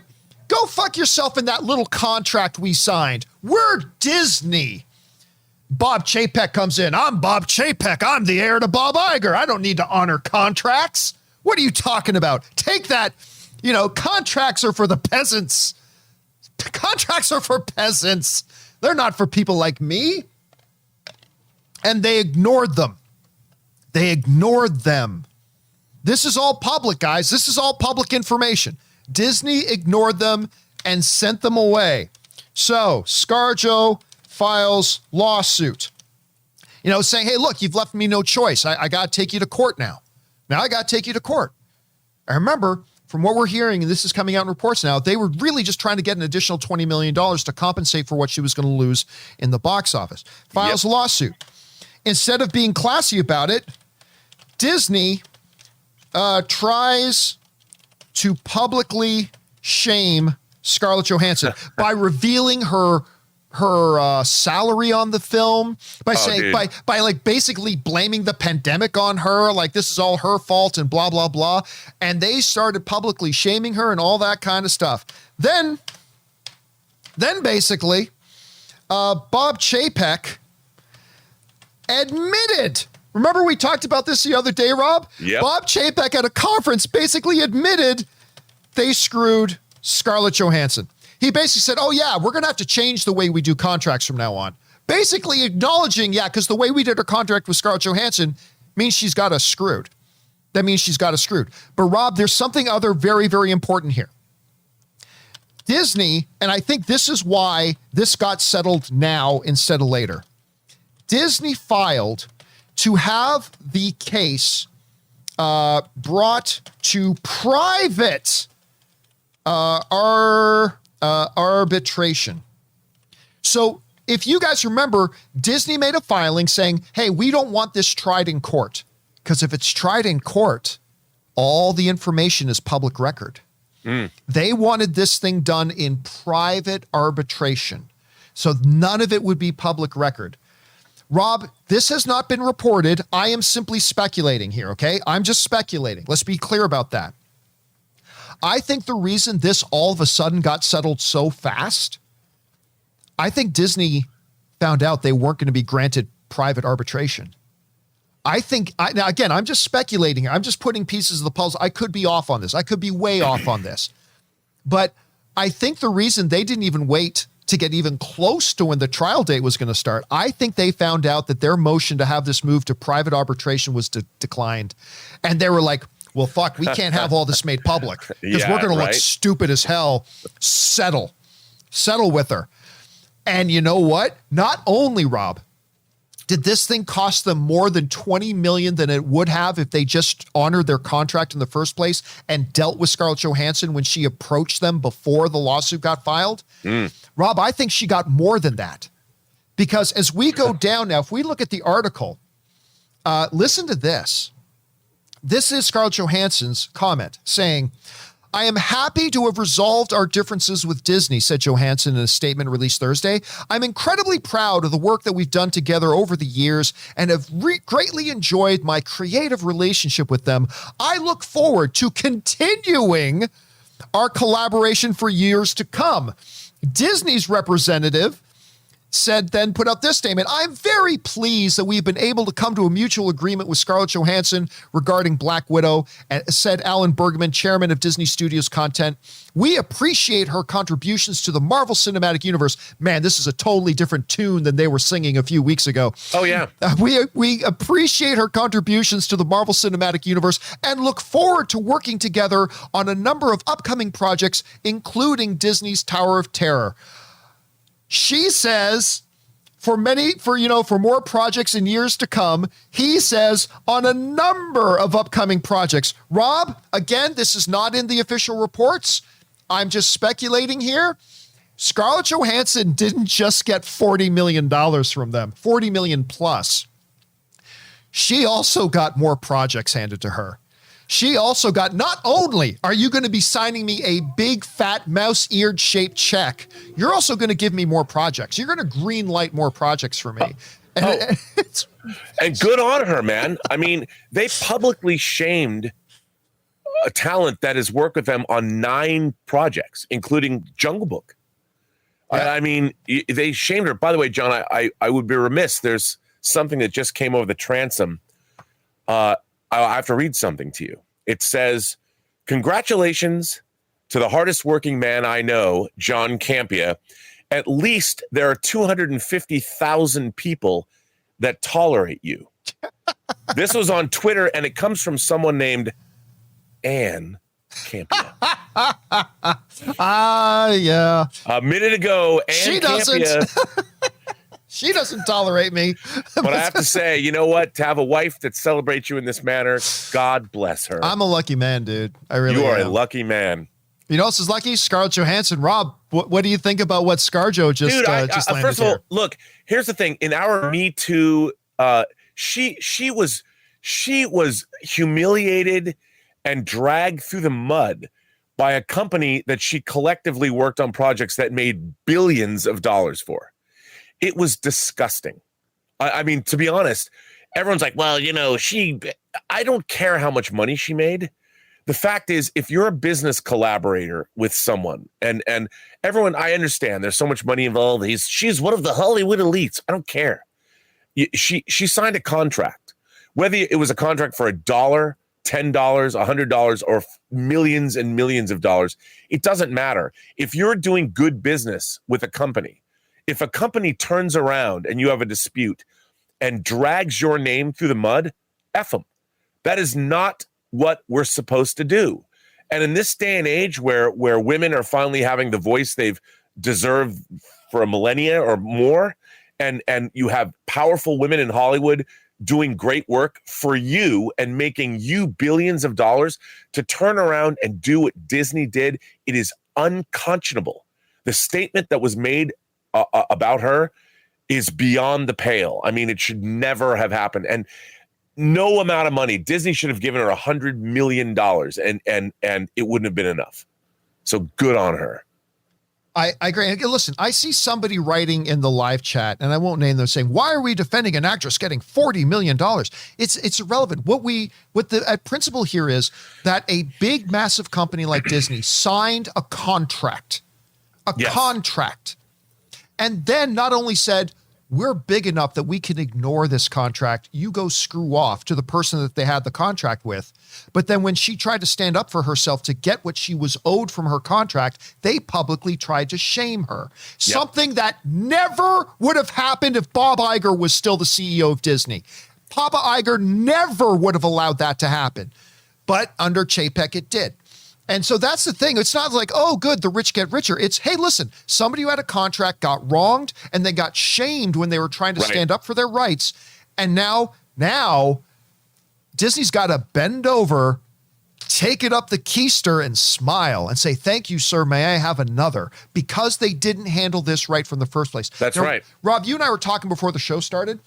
Go fuck yourself in that little contract we signed. We're Disney. Bob Chapek comes in. I'm Bob Chapek. I'm the heir to Bob Iger. I don't need to honor contracts. What are you talking about? Take that. Contracts are for the peasants. Contracts are for peasants. They're not for people like me. And they ignored them. They ignored them. This is all public, guys. This is all public information. Disney ignored them and sent them away. So, ScarJo files lawsuit, saying, hey, look, you've left me no choice. I got to take you to court now. Now I got to take you to court. I remember from what we're hearing, and this is coming out in reports now, they were really just trying to get an additional $20 million to compensate for what she was going to lose in the box office. Files a lawsuit. Instead of being classy about it, Disney tries to publicly shame Scarlett Johansson by revealing her salary on the film, by saying, by like basically blaming the pandemic on her, like this is all her fault and blah, blah, blah. And they started publicly shaming her and all that kind of stuff. Then basically, Bob Chapek admitted, remember we talked about this the other day, Rob? Yep. Bob Chapek at a conference basically admitted they screwed Scarlett Johansson. He basically said, oh, yeah, we're going to have to change the way we do contracts from now on. Basically acknowledging, because the way we did our contract with Scarlett Johansson means she's got us screwed. That means she's got us screwed. But, Rob, there's something other very, very important here. Disney, and I think this is why this got settled now instead of later. Disney filed to have the case brought to private arbitration. So if you guys remember, Disney made a filing saying, hey, we don't want this tried in court, because if it's tried in court, all the information is public record. They wanted this thing done in private arbitration, so none of it would be public record. Rob, this has not been reported. I am simply speculating here, okay? I'm just speculating. Let's be clear about that. I think the reason this all of a sudden got settled so fast, I think Disney found out they weren't going to be granted private arbitration. Now again, I'm just speculating here. I'm just putting pieces of the puzzle. I could be off on this. I could be way off on this. But I think the reason they didn't even wait to get even close to when the trial date was going to start, I think they found out that their motion to have this move to private arbitration was declined. And they were like, well, fuck, we can't have all this made public because we're going to look stupid as hell. Settle with her. And you know what? Not only, Rob, did this thing cost them more than $20 million than it would have if they just honored their contract in the first place and dealt with Scarlett Johansson when she approached them before the lawsuit got filed? Rob, I think she got more than that. Because as we go down now, if we look at the article, listen to this. This is Scarlett Johansson's comment saying, I am happy to have resolved our differences with Disney, said Johansson in a statement released Thursday. I'm incredibly proud of the work that we've done together over the years and have greatly enjoyed my creative relationship with them. I look forward to continuing our collaboration for years to come. Disney's representative then put out this statement. I'm very pleased that we've been able to come to a mutual agreement with Scarlett Johansson regarding Black Widow, said Alan Bergman, chairman of Disney Studios Content. We appreciate her contributions to the Marvel Cinematic Universe. Man, this is a totally different tune than they were singing a few weeks ago. Oh, yeah. We appreciate her contributions to the Marvel Cinematic Universe and look forward to working together on a number of upcoming projects, including Disney's Tower of Terror. She says for more projects in years to come. He says on a number of upcoming projects. Rob, again, this is not in the official reports. I'm just speculating here. Scarlett Johansson didn't just get $40 million from them, $40 million plus. She also got more projects handed to her. She also got, not only are you going to be signing me a big fat mouse-eared shaped check, you're also going to give me more projects. You're going to green light more projects for me. And good on her, man. I mean, they publicly shamed a talent that has worked with them on 9 projects, including Jungle Book. Yeah. I mean, they shamed her. By the way, John, I would be remiss. There's something that just came over the transom. I have to read something to you. It says, congratulations to the hardest working man I know, John Campea. At least there are 250,000 people that tolerate you. This was on Twitter, and it comes from someone named Anne Campea. Yeah. A minute ago, Anne she doesn't. Campea. She doesn't tolerate me. But I have to say, you know what? To have a wife that celebrates you in this manner, God bless her. I'm a lucky man, dude. I really am. You are a lucky man. You know, else is lucky? Scarlett Johansson. Rob, what do you think about what ScarJo just landed first of all, here? look, here's the thing. In our Me Too, she was humiliated and dragged through the mud by a company that she collectively worked on projects that made billions of dollars for. It was disgusting. I mean, to be honest, everyone's like, well, you know, I don't care how much money she made. The fact is, if you're a business collaborator with someone and everyone, I understand there's so much money involved. She's one of the Hollywood elites. I don't care. She signed a contract, whether it was a contract for $1, $10, $100, or millions and millions of dollars. It doesn't matter. If you're doing good business with a company, if a company turns around and you have a dispute and drags your name through the mud, F them. That is not what we're supposed to do. And in this day and age where women are finally having the voice they've deserved for a millennia or more, and you have powerful women in Hollywood doing great work for you and making you billions of dollars, to turn around and do what Disney did, it is unconscionable. The statement that was made about her is beyond the pale. I mean, it should never have happened. And no amount of money, Disney should have given her $100 million and it wouldn't have been enough. So good on her. I agree. Listen, I see somebody writing in the live chat, and I won't name them, saying, why are we defending an actress getting $40 million? It's irrelevant. What the principle here is that a big, massive company like Disney signed a contract, contract. And then not only said, we're big enough that we can ignore this contract. You go screw off, to the person that they had the contract with. But then when she tried to stand up for herself to get what she was owed from her contract, they publicly tried to shame her. Yep. Something that never would have happened if Bob Iger was still the CEO of Disney. Papa Iger never would have allowed that to happen. But under Chapek, it did. And so that's the thing. It's not like, oh, good, the rich get richer. It's, hey, listen, somebody who had a contract got wronged and they got shamed when they were trying to stand up for their rights. And now Disney's got to bend over, take it up the keister and smile and say, thank you, sir. May I have another? Because they didn't handle this right from the first place. That's right. Rob, you and I were talking before the show started.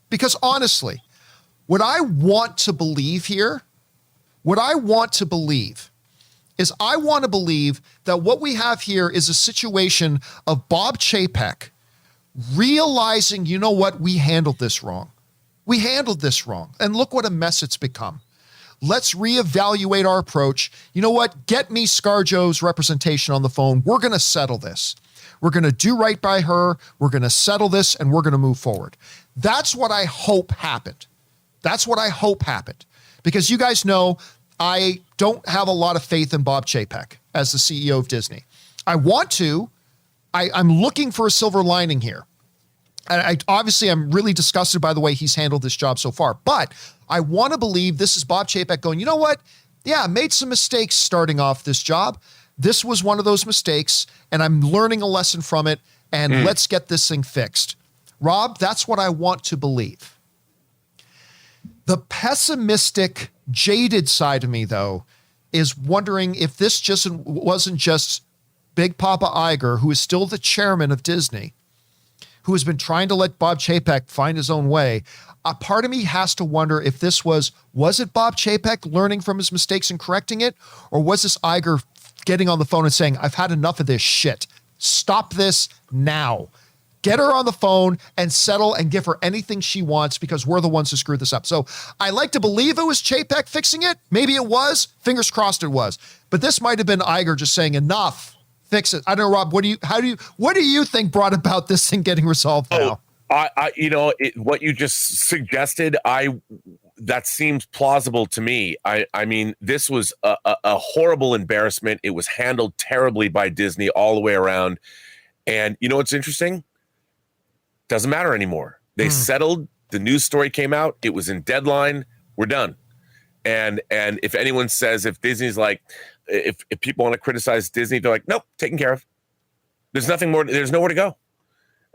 Because honestly, what I want to believe here, I want to believe that what we have here is a situation of Bob Chapek realizing, you know what, we handled this wrong. And look what a mess it's become. Let's reevaluate our approach. You know what? Get me ScarJo's representation on the phone. We're going to settle this. We're going to do right by her. We're going to settle this and we're going to move forward. That's what I hope happened. Because you guys know I don't have a lot of faith in Bob Chapek as the CEO of Disney. I want to. I'm looking for a silver lining here. And I'm really disgusted by the way he's handled this job so far. But I want to believe this is Bob Chapek going, you know what? Yeah, I made some mistakes starting off this job. This was one of those mistakes, and I'm learning a lesson from it, and let's get this thing fixed. Rob, that's what I want to believe. The pessimistic, jaded side of me, though, is wondering if this wasn't just Big Papa Iger, who is still the chairman of Disney, who has been trying to let Bob Chapek find his own way. A part of me has to wonder if this was it Bob Chapek learning from his mistakes and correcting it? Or was this Iger getting on the phone and saying, I've had enough of this shit. Stop this now. Get her on the phone and settle and give her anything she wants because we're the ones who screwed this up. So I like to believe it was Chapek fixing it. Maybe it was. Fingers crossed it was. But this might have been Iger just saying enough. Fix it. I don't know, Rob. What do you think brought about this thing getting resolved now? What you just suggested, that seems plausible to me. I mean, this was a horrible embarrassment. It was handled terribly by Disney all the way around. And you know what's interesting? Doesn't matter anymore. They settled. The news story came out. It was in deadline. We're done. And if anyone says, if Disney's like, if people want to criticize Disney, they're like, nope, taken care of. There's nothing more. There's nowhere to go.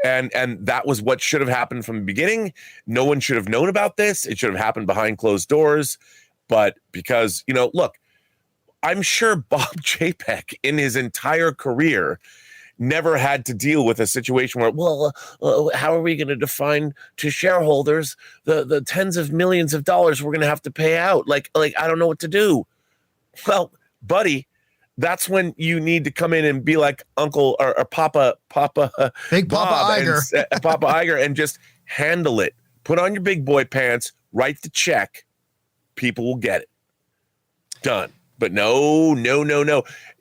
And that was what should have happened from the beginning. No one should have known about this. It should have happened behind closed doors. But because, look, I'm sure Bob Chapek in his entire career never had to deal with a situation where, how are we going to define to shareholders the tens of millions of dollars we're going to have to pay out? Like, I don't know what to do. Well, buddy, that's when you need to come in and be like Uncle or Papa, Big Bob Papa Iger, Papa Iger, and just handle it. Put on your big boy pants, write the check. People will get it. Done. But no. And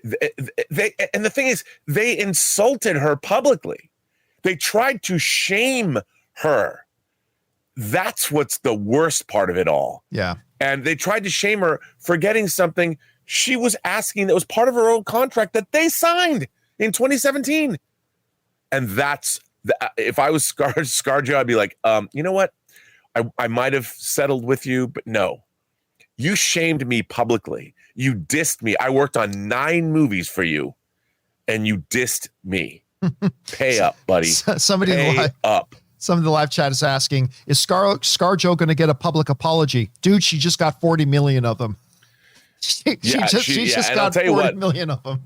the thing is, they insulted her publicly. They tried to shame her. That's what's the worst part of it all. Yeah. And they tried to shame her for getting something she was asking that was part of her own contract that they signed in 2017. And that's if I was ScarJo, I'd be like, you know what? I might have settled with you, but no. You shamed me publicly. You dissed me. I worked on 9 movies for you, and you dissed me. Pay up, buddy. Pay up. Some of the live chat is asking, is ScarJo going to get a public apology? Dude, she just got 40 million of them. She just got 40 million of them.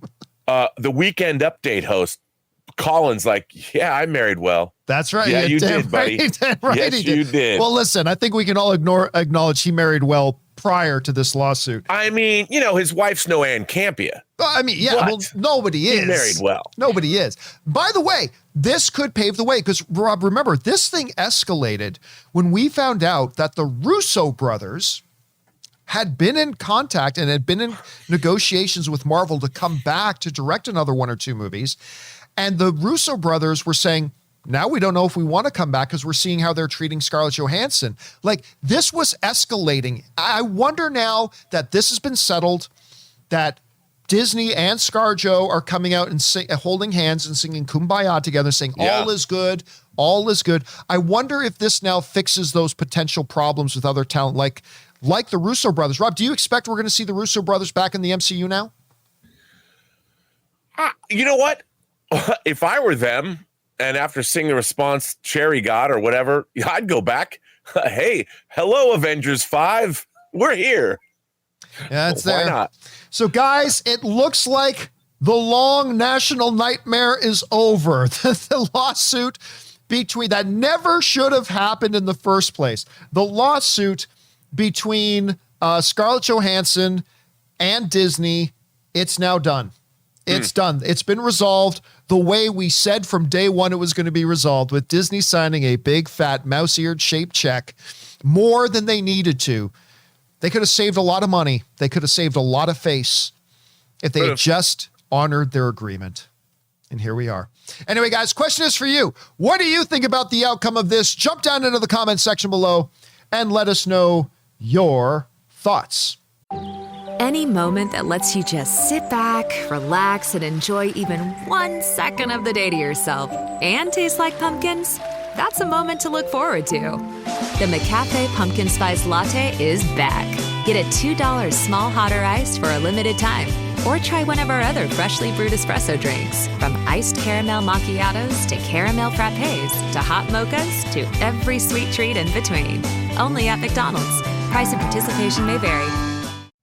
The Weekend Update host, Colin's like, yeah, I married well. That's right. Yeah, you did, buddy. Yes, you did. Well, listen, I think we can all acknowledge he married well prior to this lawsuit. I mean, his wife's no Ann Campia. I mean, yeah, well, nobody is. He married well. Nobody is. By the way, this could pave the way because, Rob, remember, this thing escalated when we found out that the Russo brothers had been in contact and had been in negotiations with Marvel to come back to direct another 1 or 2 movies. And the Russo brothers were saying, Now we don't know if we want to come back because we're seeing how they're treating Scarlett Johansson. Like, this was escalating. I wonder now that this has been settled, that Disney and ScarJo are coming out and holding hands and singing Kumbaya together, saying all is good, all is good. I wonder if this now fixes those potential problems with other talent, like the Russo brothers. Rob, do you expect we're going to see the Russo brothers back in the MCU now? You know what? If I were them, and after seeing the response Cherry got or whatever, I'd go back. Hey, hello, Avengers 5. We're here. Yeah, it's there. Why not? So, guys, it looks like the long national nightmare is over. The lawsuit that never should have happened in the first place. The lawsuit between Scarlett Johansson and Disney, it's now done. It's done. It's been resolved the way we said from day one it was going to be resolved, with Disney signing a big, fat, mouse-eared shaped check, more than they needed to. They could have saved a lot of money. They could have saved a lot of face if they had just honored their agreement. And here we are. Anyway, guys, question is for you. What do you think about the outcome of this? Jump down into the comment section below and let us know your thoughts. Any moment that lets you just sit back, relax, and enjoy even 1 second of the day to yourself and taste like pumpkins, that's a moment to look forward to. The McCafe Pumpkin Spice Latte is back. Get a $2 small hot or iced for a limited time. Or try one of our other freshly brewed espresso drinks. From iced caramel macchiatos to caramel frappes to hot mochas to every sweet treat in between. Only at McDonald's. Price and participation may vary.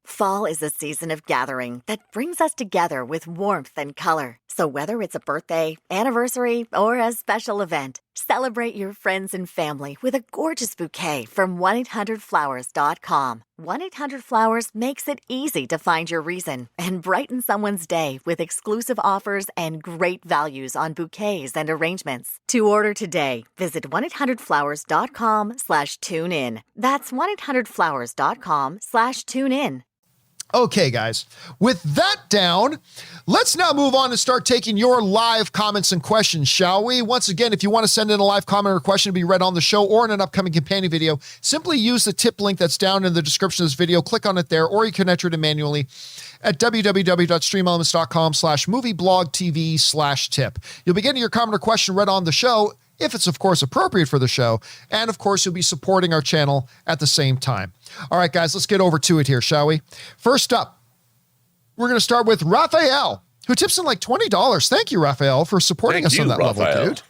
Fall is a season of gathering that brings us together with warmth and color. So whether it's a birthday, anniversary, or a special event, celebrate your friends and family with a gorgeous bouquet from 1-800-Flowers.com. 1-800-Flowers makes it easy to find your reason and brighten someone's day with exclusive offers and great values on bouquets and arrangements. To order today, visit 1-800-Flowers.com/tune-in. That's 1-800-Flowers.com/tune-in. Okay, guys, with that down, let's now move on and start taking your live comments and questions, shall we? Once again, if you want to send in a live comment or question to be read on the show or in an upcoming companion video, simply use the tip link that's down in the description of this video. Click on it there, or you can enter it in manually at www.streamelements.com/movieblogtv/tip. You'll be getting your comment or question read on the show, if it's, of course, appropriate for the show. And, of course, you'll be supporting our channel at the same time. All right, guys, let's get over to it here, shall we? First up, we're going to start with Raphael, who tips in like $20. Thank you, Raphael, for supporting us on that level, dude.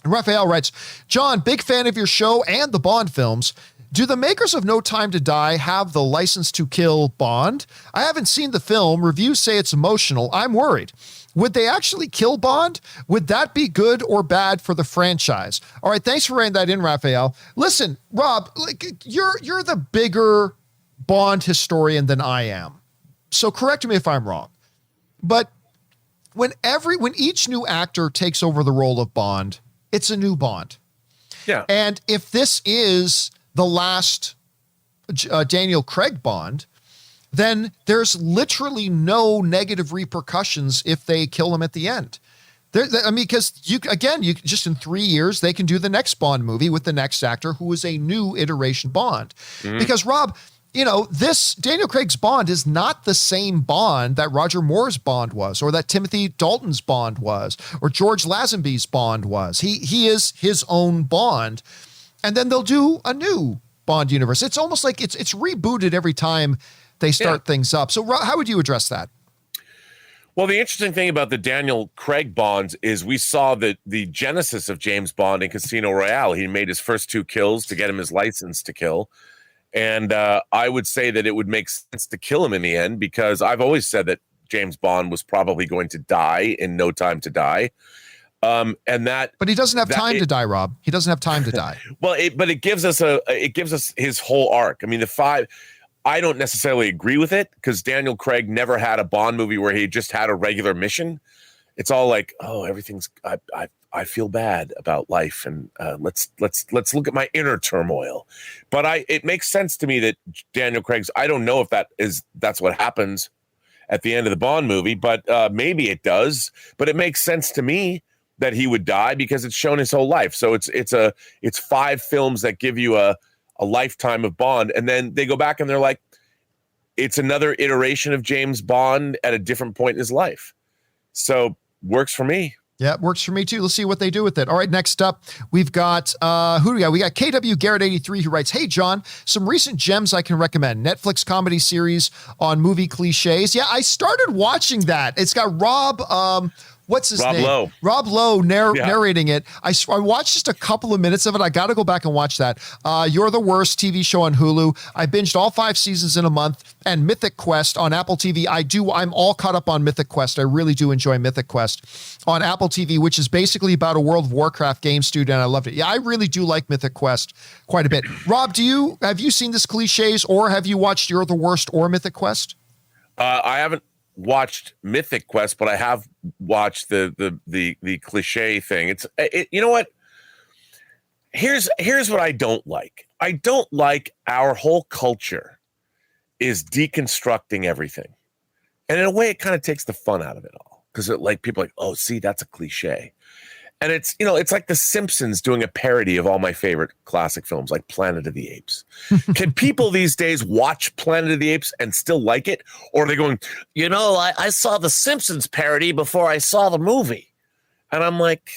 Raphael writes, John, big fan of your show and the Bond films. Do the makers of No Time to Die have the license to kill Bond? I haven't seen the film. Reviews say it's emotional. I'm worried. Would they actually kill Bond? Would that be good or bad for the franchise? All right, thanks for writing that in, Raphael. Listen, Rob, like you're the bigger Bond historian than I am. So correct me if I'm wrong. But when each new actor takes over the role of Bond, it's a new Bond. Yeah. And if this is the last Daniel Craig Bond, then there's literally no negative repercussions if they kill him at the end. Because you just in 3 years, they can do the next Bond movie with the next actor who is a new iteration Bond. Mm-hmm. Because Rob, this Daniel Craig's Bond is not the same Bond that Roger Moore's Bond was, or that Timothy Dalton's Bond was, or George Lazenby's Bond was. He is his own Bond. And then they'll do a new Bond universe. It's almost like it's rebooted every time they start things up. So how would you address that? Well, the interesting thing about the Daniel Craig Bonds is we saw the genesis of James Bond in Casino Royale. He made his first 2 kills to get him his license to kill. And I would say that it would make sense to kill him in the end, because I've always said that James Bond was probably going to die in No Time to Die. But he doesn't have time to die, Rob. He doesn't have time to die. Well, it gives us his whole arc. I mean, I don't necessarily agree with it, because Daniel Craig never had a Bond movie where he just had a regular mission. It's all like, oh, everything's I feel bad about life, and let's look at my inner turmoil. But it makes sense to me that Daniel Craig's. I don't know if that's what happens at the end of the Bond movie, but maybe it does. But it makes sense to me that he would die because it's shown his whole life. So it's 5 films that give you a lifetime of Bond, and then they go back and they're like, it's another iteration of James Bond at a different point in his life. So works for me. Yeah, it works for me too. Let's see what they do with it. All right, next up, we've got, who do we got? We got KW Garrett 83 who writes, "Hey, John, some recent gems I can recommend. Netflix comedy series on movie cliches." Yeah, I started watching that. It's got Rob, what's his name? Lowe. Rob Lowe narrating it. I watched just a couple of minutes of it. I got to go back and watch that. You're the Worst TV show on Hulu. I binged all 5 seasons in a month. And Mythic Quest on Apple TV. I'm all caught up on Mythic Quest. I really do enjoy Mythic Quest on Apple TV, which is basically about a World of Warcraft game studio, and I loved it. Yeah, I really do like Mythic Quest quite a bit. Rob, have you seen this cliches, or have you watched You're the Worst or Mythic Quest? I haven't watched Mythic Quest, but I have watched the cliche thing. You know what? Here's what I don't like. I don't like our whole culture is deconstructing everything. And in a way, it kind of takes the fun out of it all. Because people are like, oh, see, that's a cliche. And it's like The Simpsons doing a parody of all my favorite classic films, like Planet of the Apes. Can people these days watch Planet of the Apes and still like it? Or are they going, I saw The Simpsons parody before I saw the movie. And I'm like,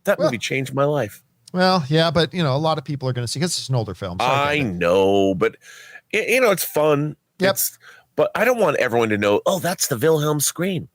that movie changed my life. Well, yeah, but, a lot of people are going to see, because it's an older film. So I know, but, it's fun. Yep. But I don't want everyone to know, oh, that's the Wilhelm scream.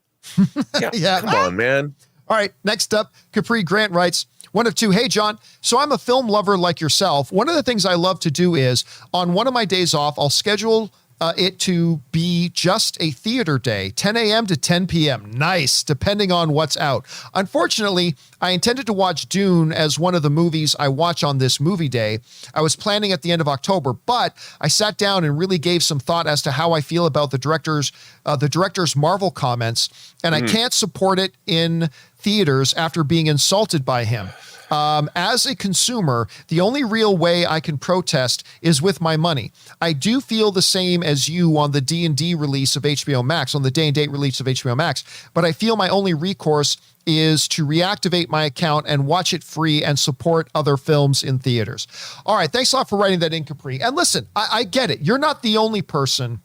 Yeah, come on, man. All right, next up, Capri Grant writes, one of 2, "Hey, John, so I'm a film lover like yourself. One of the things I love to do is, on one of my days off, I'll schedule it to be just a theater day, 10 a.m. to 10 p.m. Nice, depending on what's out. Unfortunately, I intended to watch Dune as one of the movies I watch on this movie day. I was planning at the end of October, but I sat down and really gave some thought as to how I feel about the director's Marvel comments, and I can't support it in theaters after being insulted by him. As a consumer, the only real way I can protest is with my money. I do feel the same as you on the D&D release of HBO Max, on the day and date release of HBO Max, but I feel my only recourse is to reactivate my account and watch it free and support other films in theaters. All right, thanks a lot for writing that in, Capri. And listen, I get it. You're not the only person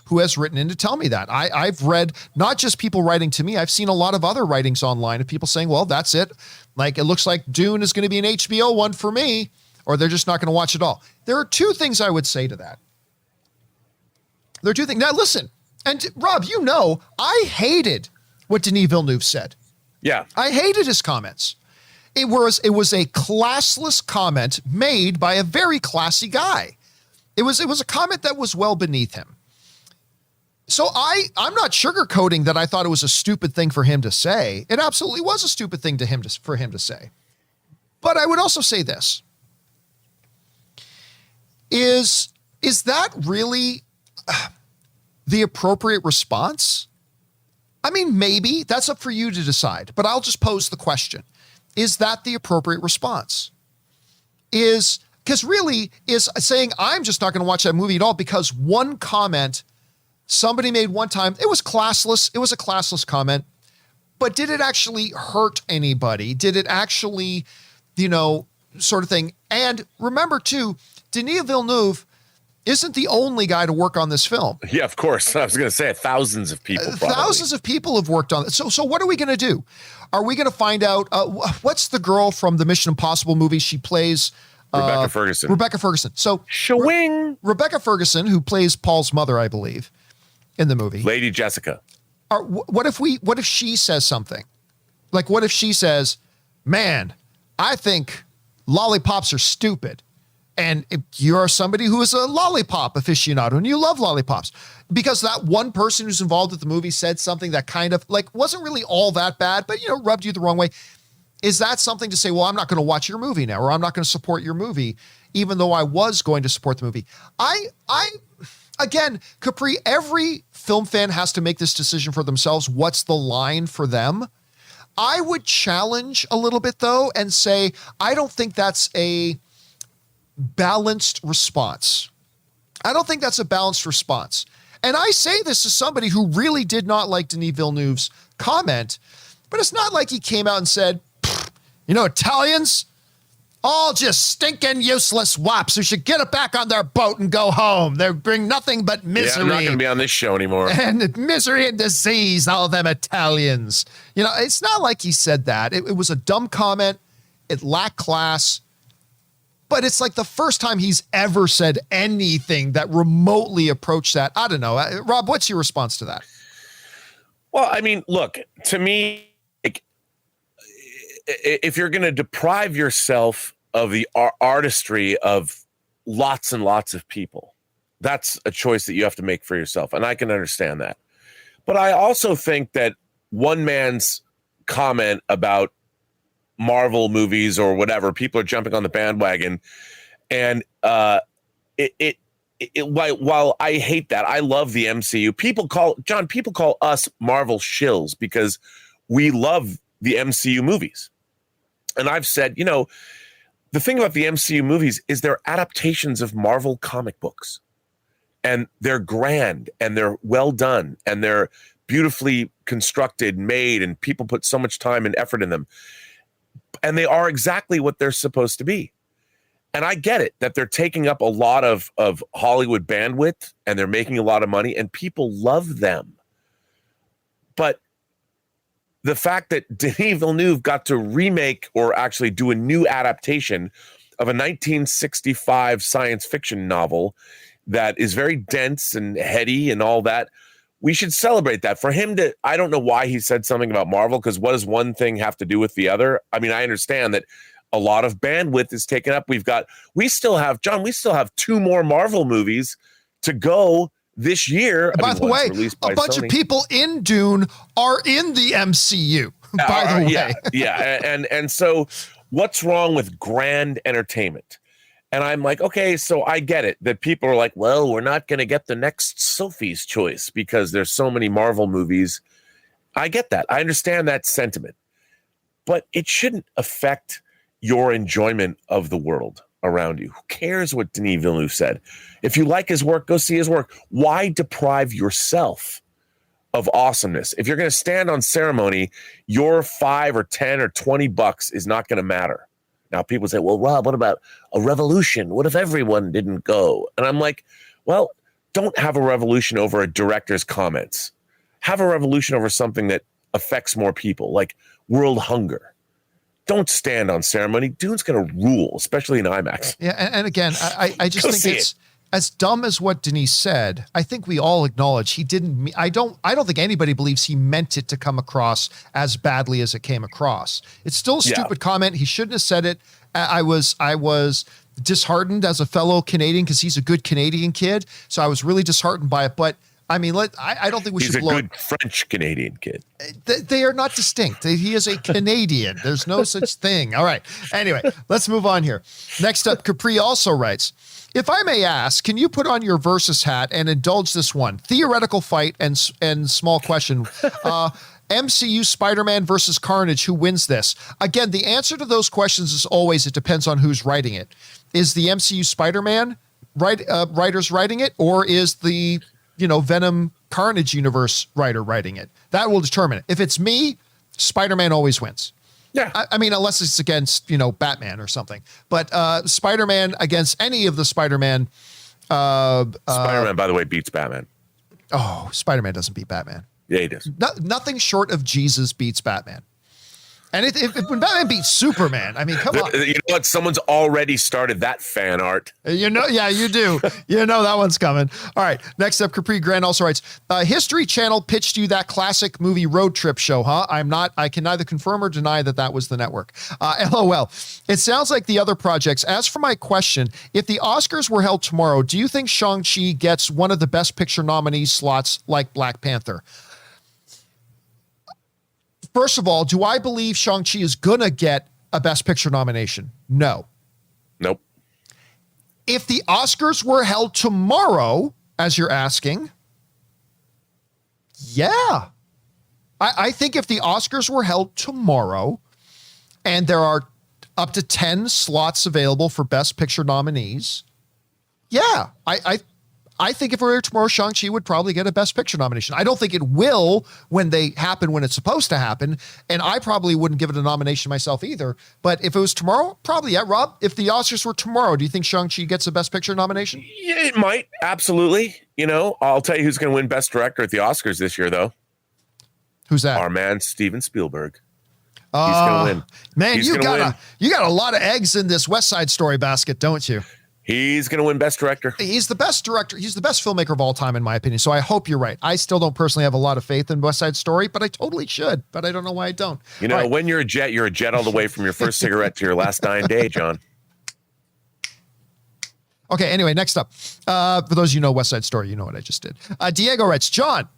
who has written in to tell me that. I've read not just people writing to me, I've seen a lot of other writings online of people saying, well, that's it. Like, it looks like Dune is going to be an HBO one for me, or they're just not going to watch it all. There are 2 things I would say to that. There are 2 things. Now, listen, and Rob, I hated what Denis Villeneuve said. Yeah. I hated his comments. It was a classless comment made by a very classy guy. It was a comment that was well beneath him. So I'm not sugarcoating that I thought it was a stupid thing for him to say. It absolutely was a stupid thing for him to say. But I would also say this. Is that really the appropriate response? I mean, maybe. That's up for you to decide. But I'll just pose the question. Is that the appropriate response? Because really, is saying I'm just not going to watch that movie at all because one comment somebody made one time, it was classless. It was a classless comment. But did it actually hurt anybody? Did it actually, sort of thing? And remember, too, Denis Villeneuve isn't the only guy to work on this film. Yeah, of course. I was going to say thousands of people. Probably. Thousands of people have worked on it. So what are we going to do? Are we going to find out what's the girl from the Mission Impossible movie? She plays Rebecca Ferguson. Rebecca Ferguson. So Shwing. Rebecca Ferguson, who plays Paul's mother, I believe, in the movie. Lady Jessica. What if she says something? Like, what if she says, man, I think lollipops are stupid. And if you're somebody who is a lollipop aficionado and you love lollipops, because that one person who's involved with the movie said something that kind of wasn't really all that bad, but rubbed you the wrong way. Is that something to say, well, I'm not going to watch your movie now, or I'm not going to support your movie, even though I was going to support the movie? Again, Capri, every film fan has to make this decision for themselves. What's the line for them? I would challenge a little bit, though, and say, I don't think that's a balanced response. I don't think that's a balanced response. And I say this as somebody who really did not like Denis Villeneuve's comment, but it's not like he came out and said, Italians, all just stinking useless wops who should get it back on their boat and go home. They bring nothing but misery. I'm not going to be on this show anymore. And misery and disease, all them Italians. It's not like he said that. It was a dumb comment. It lacked class. But it's like the first time he's ever said anything that remotely approached that. I don't know. Rob, what's your response to that? Well, I mean, look, to me, if you're going to deprive yourself of the artistry of lots and lots of people, that's a choice that you have to make for yourself. And I can understand that. But I also think that one man's comment about Marvel movies or whatever, people are jumping on the bandwagon. And while I hate that, I love the MCU. People call us Marvel shills because we love the MCU movies. And I've said, the thing about the MCU movies is they're adaptations of Marvel comic books. And they're grand and they're well done and they're beautifully constructed, made, and people put so much time and effort in them. And they are exactly what they're supposed to be. And I get it that they're taking up a lot of Hollywood bandwidth and they're making a lot of money and people love them. But the fact that Denis Villeneuve got to remake or actually do a new adaptation of a 1965 science fiction novel that is very dense and heady and all that, we should celebrate that. For him to, I don't know why he said something about Marvel, because what does one thing have to do with the other? I mean, I understand that a lot of bandwidth is taken up. We still have 2 more Marvel movies to go this year. By the way, a bunch of people in Dune are in the MCU, by the way. Yeah. And so what's wrong with grand entertainment? And I'm like, okay, so I get it that people are like, well, we're not going to get the next Sophie's Choice because there's so many Marvel movies. I get that. I understand that sentiment. But it shouldn't affect your enjoyment of the world around you. Who cares what Denis Villeneuve said? If you like his work, go see his work. Why deprive yourself of awesomeness? If you're going to stand on ceremony, your $5 or $10 or $20 is not going to matter. Now, people say, well, Rob, what about a revolution? What if everyone didn't go? And I'm like, well, don't have a revolution over a director's comments. Have a revolution over something that affects more people, like world hunger. Don't stand on ceremony. Dune's going to rule, especially in IMAX. Yeah, and again, I just think it's as dumb as what Denis said. I think we all acknowledge he didn't. I don't think anybody believes he meant it to come across as badly as it came across. It's still a stupid comment. He shouldn't have said it. I was disheartened as a fellow Canadian because he's a good Canadian kid. So I was really disheartened by it. But I mean, I don't think we should blow. He's a good French Canadian kid. They are not distinct. He is a Canadian. There's no such thing. All right. Anyway, let's move on here. Next up, Capri also writes, if I may ask, can you put on your Versus hat and indulge this one? Theoretical fight and small question. MCU Spider-Man versus Carnage, who wins this? Again, the answer to those questions is always, it depends on who's writing it. Is the MCU Spider-Man writers writing it, or is the Venom Carnage universe writer writing it? That will determine it. If it's me, Spider-Man always wins. Yeah. I mean, unless it's against, Batman or something. But Spider-Man against any of the Spider-Man. Spider-Man, by the way, beats Batman. Oh, Spider-Man doesn't beat Batman. Yeah, he does. Nothing short of Jesus beats Batman. And when Batman beats Superman, I mean, come on. You know what? Someone's already started that fan art. Yeah, you do. That one's coming. All right. Next up, Capri Grant also writes, History Channel pitched you that classic movie Road Trip show, huh? I can neither confirm or deny that was the network. LOL. It sounds like the other projects. As for my question, if the Oscars were held tomorrow, do you think Shang-Chi gets one of the Best Picture nominee slots like Black Panther? First of all, do I believe Shang-Chi is going to get a Best Picture nomination? No. Nope. If the Oscars were held tomorrow, as you're asking, yeah. I think if the Oscars were held tomorrow and there are up to 10 slots available for Best Picture nominees, yeah, I I think if it were tomorrow, Shang-Chi would probably get a Best Picture nomination. I don't think it will when they happen when it's supposed to happen, and I probably wouldn't give it a nomination myself either. But if it was tomorrow, probably, yeah. Rob, if the Oscars were tomorrow, do you think Shang-Chi gets a Best Picture nomination? Yeah, it might. Absolutely. You know, I'll tell you who's going to win Best Director at the Oscars this year, though. Who's that? Our man, Steven Spielberg. He's going to win. Man, you got a lot of eggs in this West Side Story basket, don't you? He's going to win Best Director. He's the best director. He's the best filmmaker of all time, in my opinion. So I hope you're right. I still don't personally have a lot of faith in West Side Story, but I totally should. But I don't know why I don't. You know, when you're a jet all the way from your first cigarette to your last dying day, John. Okay, anyway, next up. For those of you who know West Side Story, you know what I just did. Diego writes, John,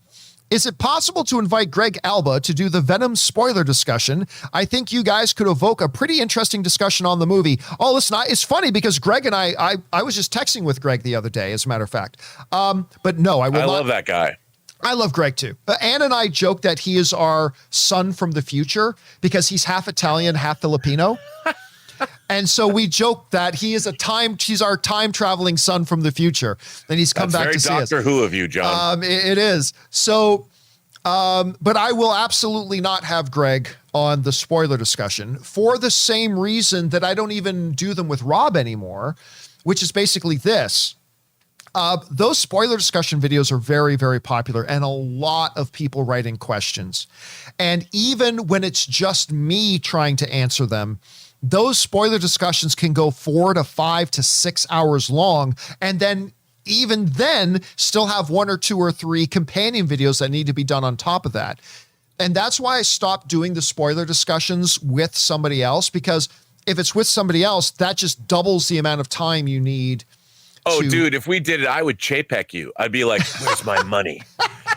is it possible to invite Greg Alba to do the Venom spoiler discussion? I think you guys could evoke a pretty interesting discussion on the movie. Oh, listen, it's funny because Greg and I was just texting with Greg the other day, as a matter of fact. But no, I love that guy. I love Greg too. Ann and I joke that he is our son from the future because he's half Italian, half Filipino. And so we joke that he's our time traveling son from the future. And he's come back to see us. Doctor Who of you, John. It is. So, but I will absolutely not have Greg on the spoiler discussion for the same reason that I don't even do them with Rob anymore, which is basically this. Those spoiler discussion videos are very, very popular and a lot of people writing questions. And even when it's just me trying to answer them, those spoiler discussions can go 4 to 5 to 6 hours long. And then even then still have 1 or 2 or 3 companion videos that need to be done on top of that. And that's why I stopped doing the spoiler discussions with somebody else, because if it's with somebody else, that just doubles the amount of time you need. Oh, dude, if we did it, I would chapek you. I'd be like, where's my money?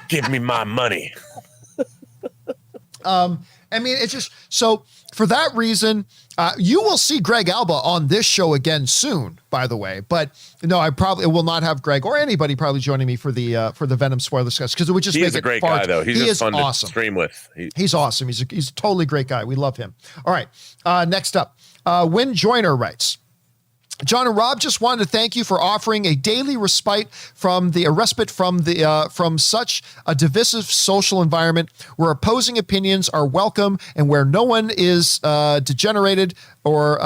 Give me my money. I mean, it's just, so for that reason, you will see Greg Alba on this show again soon, by the way. But no, I probably will not have Greg or anybody probably joining me for the Venom spoiler discussion, because it would just make it He's a great guy, though. He's just fun to stream with. He's awesome. He's a totally great guy. We love him. All right. Next up, Win Joyner writes, John and Rob, just wanted to thank you for offering a daily respite from such a divisive social environment where opposing opinions are welcome and where no one is degenerated or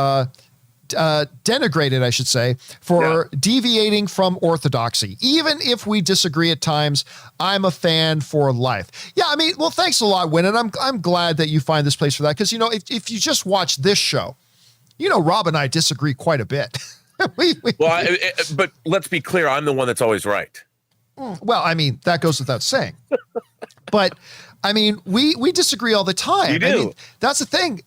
denigrated, I should say, for deviating from orthodoxy. Even if we disagree at times, I'm a fan for life. Yeah, I mean, well, thanks a lot, Win, and I'm glad that you find this place for that, because, you know, if you just watch this show, you know, Rob and I disagree quite a bit. But let's be clear. I'm the one that's always right. Well, I mean, that goes without saying. But I mean, we disagree all the time. You do. I mean, that's the thing.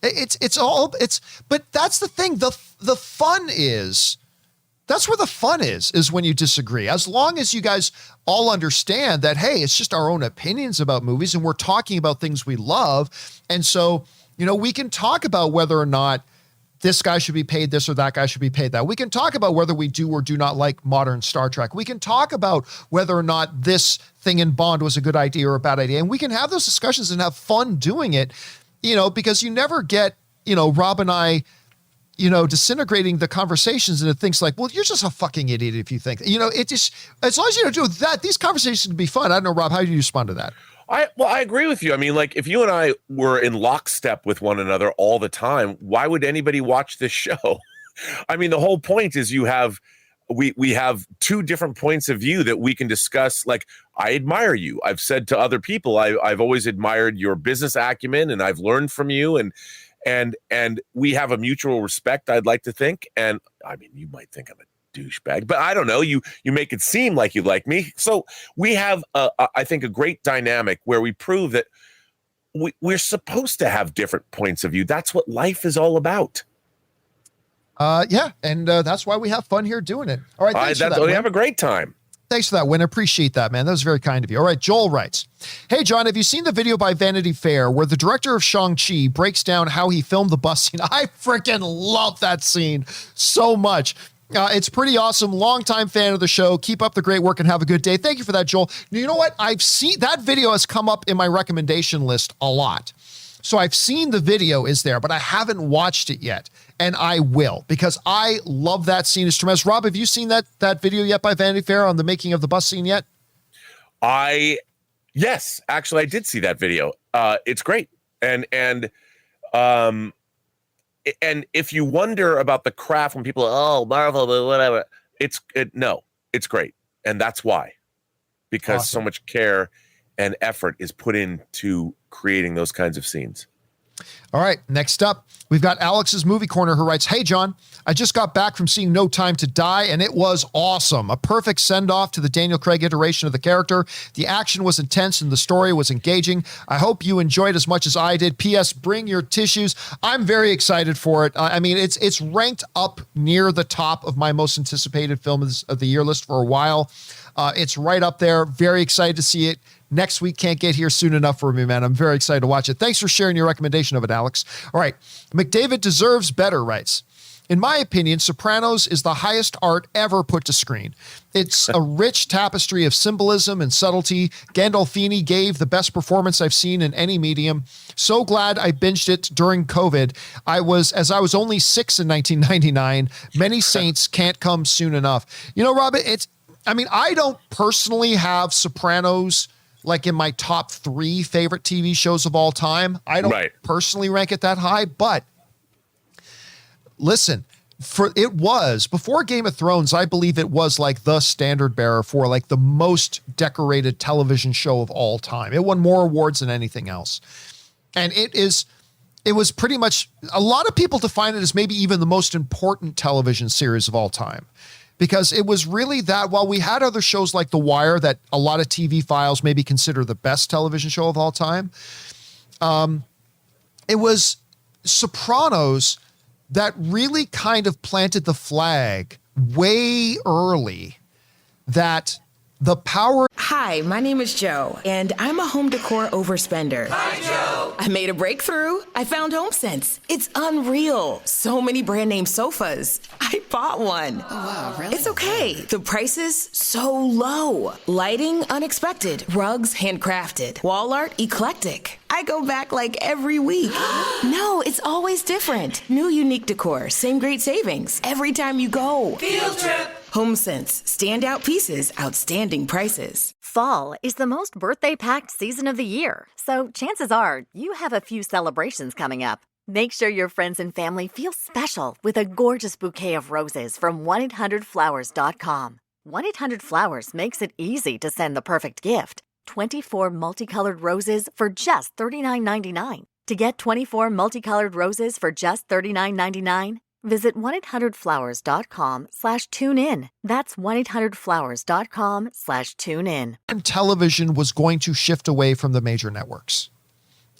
But that's the thing. The fun is, that's where the fun is when you disagree. As long as you guys all understand that, hey, it's just our own opinions about movies and we're talking about things we love. And so, you know, we can talk about whether or not this guy should be paid this or that guy should be paid that. We can talk about whether we do or do not like modern Star Trek. We can talk about whether or not this thing in Bond was a good idea or a bad idea. And we can have those discussions and have fun doing it, you know, because you never get, you know, Rob and I, you know, disintegrating the conversations into things like, well, you're just a fucking idiot if you think, you know, it just, as long as you don't do that, these conversations can be fun. I don't know, Rob, how do you respond to that? I agree with you. I mean, like, if you and I were in lockstep with one another all the time, why would anybody watch this show? I mean, the whole point is we have two different points of view that we can discuss. Like, I admire you. I've said to other people, I've always admired your business acumen, and I've learned from you, and we have a mutual respect, I'd like to think. And I mean, you might think I'm a douchebag, but I don't know, you make it seem like you like me. So we have I think a great dynamic where we prove that we're supposed to have different points of view. That's what life is all about. Yeah, and that's why we have fun here doing it. All right, thanks for that, we have a great time. Thanks for that, Win. I appreciate that, man. That was very kind of you. All right, Joel writes, hey, John, have you seen the video by Vanity Fair where the director of Shang-Chi breaks down how he filmed the bus scene? I freaking love that scene so much. It's pretty awesome. Longtime fan of the show. Keep up the great work and have a good day. Thank you for that, Joel. You know what? I've seen that video has come up in my recommendation list a lot. So I've seen the video is there, but I haven't watched it yet. and I will, because I love that scene. It's tremendous. Rob, have you seen that video yet by Vanity Fair on the making of the bus scene yet? Yes, actually, I did see that video. It's great. And if you wonder about the craft when people, Marvel, whatever, it's great. And that's why, because so much care and effort is put into creating those kinds of scenes. All right, next up, we've got Alex's Movie Corner, who writes, "Hey, John, I just got back from seeing No Time to Die, and it was awesome. A perfect send-off to the Daniel Craig iteration of the character. The action was intense, and the story was engaging. I hope you enjoyed as much as I did. P.S. Bring your tissues." I'm very excited for it. I mean, it's ranked up near the top of my most anticipated films of the year list for a while. It's right up there. Very excited to see it. Next week can't get here soon enough for me, man. I'm very excited to watch it. Thanks for sharing your recommendation of it, Alex. All right. McDavid Deserves Better writes, "In my opinion, Sopranos is the highest art ever put to screen. It's a rich tapestry of symbolism and subtlety. Gandolfini gave the best performance I've seen in any medium. So glad I binged it during COVID. I was only 6 in 1999. Many saints can't come soon enough." You know, Robin, I don't personally have Sopranos like in my top 3 favorite TV shows of all time. I don't personally rank it that high, but listen, before Game of Thrones, I believe it was like the standard bearer for like the most decorated television show of all time. It won more awards than anything else. And it was pretty much, a lot of people define it as maybe even the most important television series of all time. Because it was really that, while we had other shows like The Wire that a lot of TV files maybe consider the best television show of all time, it was Sopranos that really kind of planted the flag way early that the power... Hi, my name is Joe, and I'm a home decor overspender. Hi, Joe. I made a breakthrough. I found HomeSense. It's unreal. So many brand name sofas. I bought one. Oh, wow, really? It's okay. The prices, so low. Lighting, unexpected. Rugs, handcrafted. Wall art, eclectic. I go back like every week. No, it's always different. New unique decor, same great savings. Every time you go. Field trip. HomeSense. Standout pieces, outstanding prices. Fall is the most birthday-packed season of the year, so chances are you have a few celebrations coming up. Make sure your friends and family feel special with a gorgeous bouquet of roses from 1-800-Flowers.com. 1-800-Flowers makes it easy to send the perfect gift. 24 multicolored roses for just $39.99. To get 24 multicolored roses for just $39.99, visit 1-800-Flowers.com/tune-in. That's 1-800-Flowers.com/tune-in. And television was going to shift away from the major networks.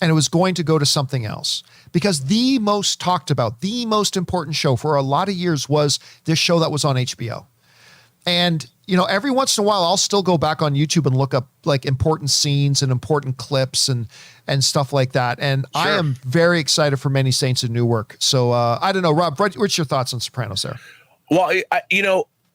And it was going to go to something else. Because the most talked about, the most important show for a lot of years was this show that was on HBO. And, you know, every once in a while, I'll still go back on YouTube and look up like important scenes and important clips and stuff like that. And sure. I am very excited for Many Saints in Newark. So I don't know, Rob, what's your thoughts on Sopranos there? Well,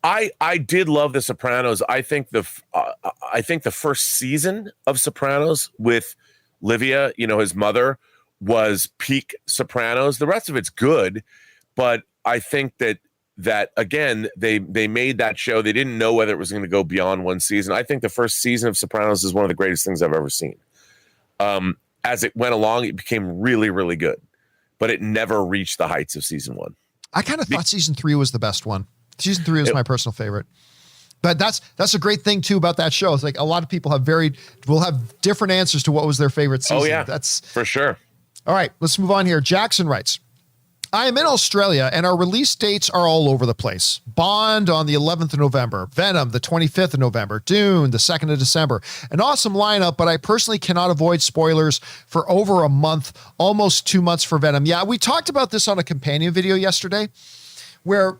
I did love The Sopranos. I think the first season of Sopranos with Livia, his mother, was peak Sopranos. The rest of it's good, but I think that again, they made that show. They didn't know whether it was going to go beyond one season. I think the first season of Sopranos is one of the greatest things I've ever seen. As it went along, it became really, really good, but it never reached the heights of season 1. I kind of thought season 3 was the best one. Season 3 was my personal favorite. But that's a great thing too about that show. It's like a lot of people will have different answers to what was their favorite season. Oh yeah, that's for sure. All right, let's move on here. Jackson writes, I am in Australia and our release dates are all over the place. Bond on the 11th of November, Venom the 25th of November, Dune the 2nd of December. An awesome lineup, but I personally cannot avoid spoilers for over a month, almost 2 months for Venom. Yeah, we talked about this on a companion video yesterday where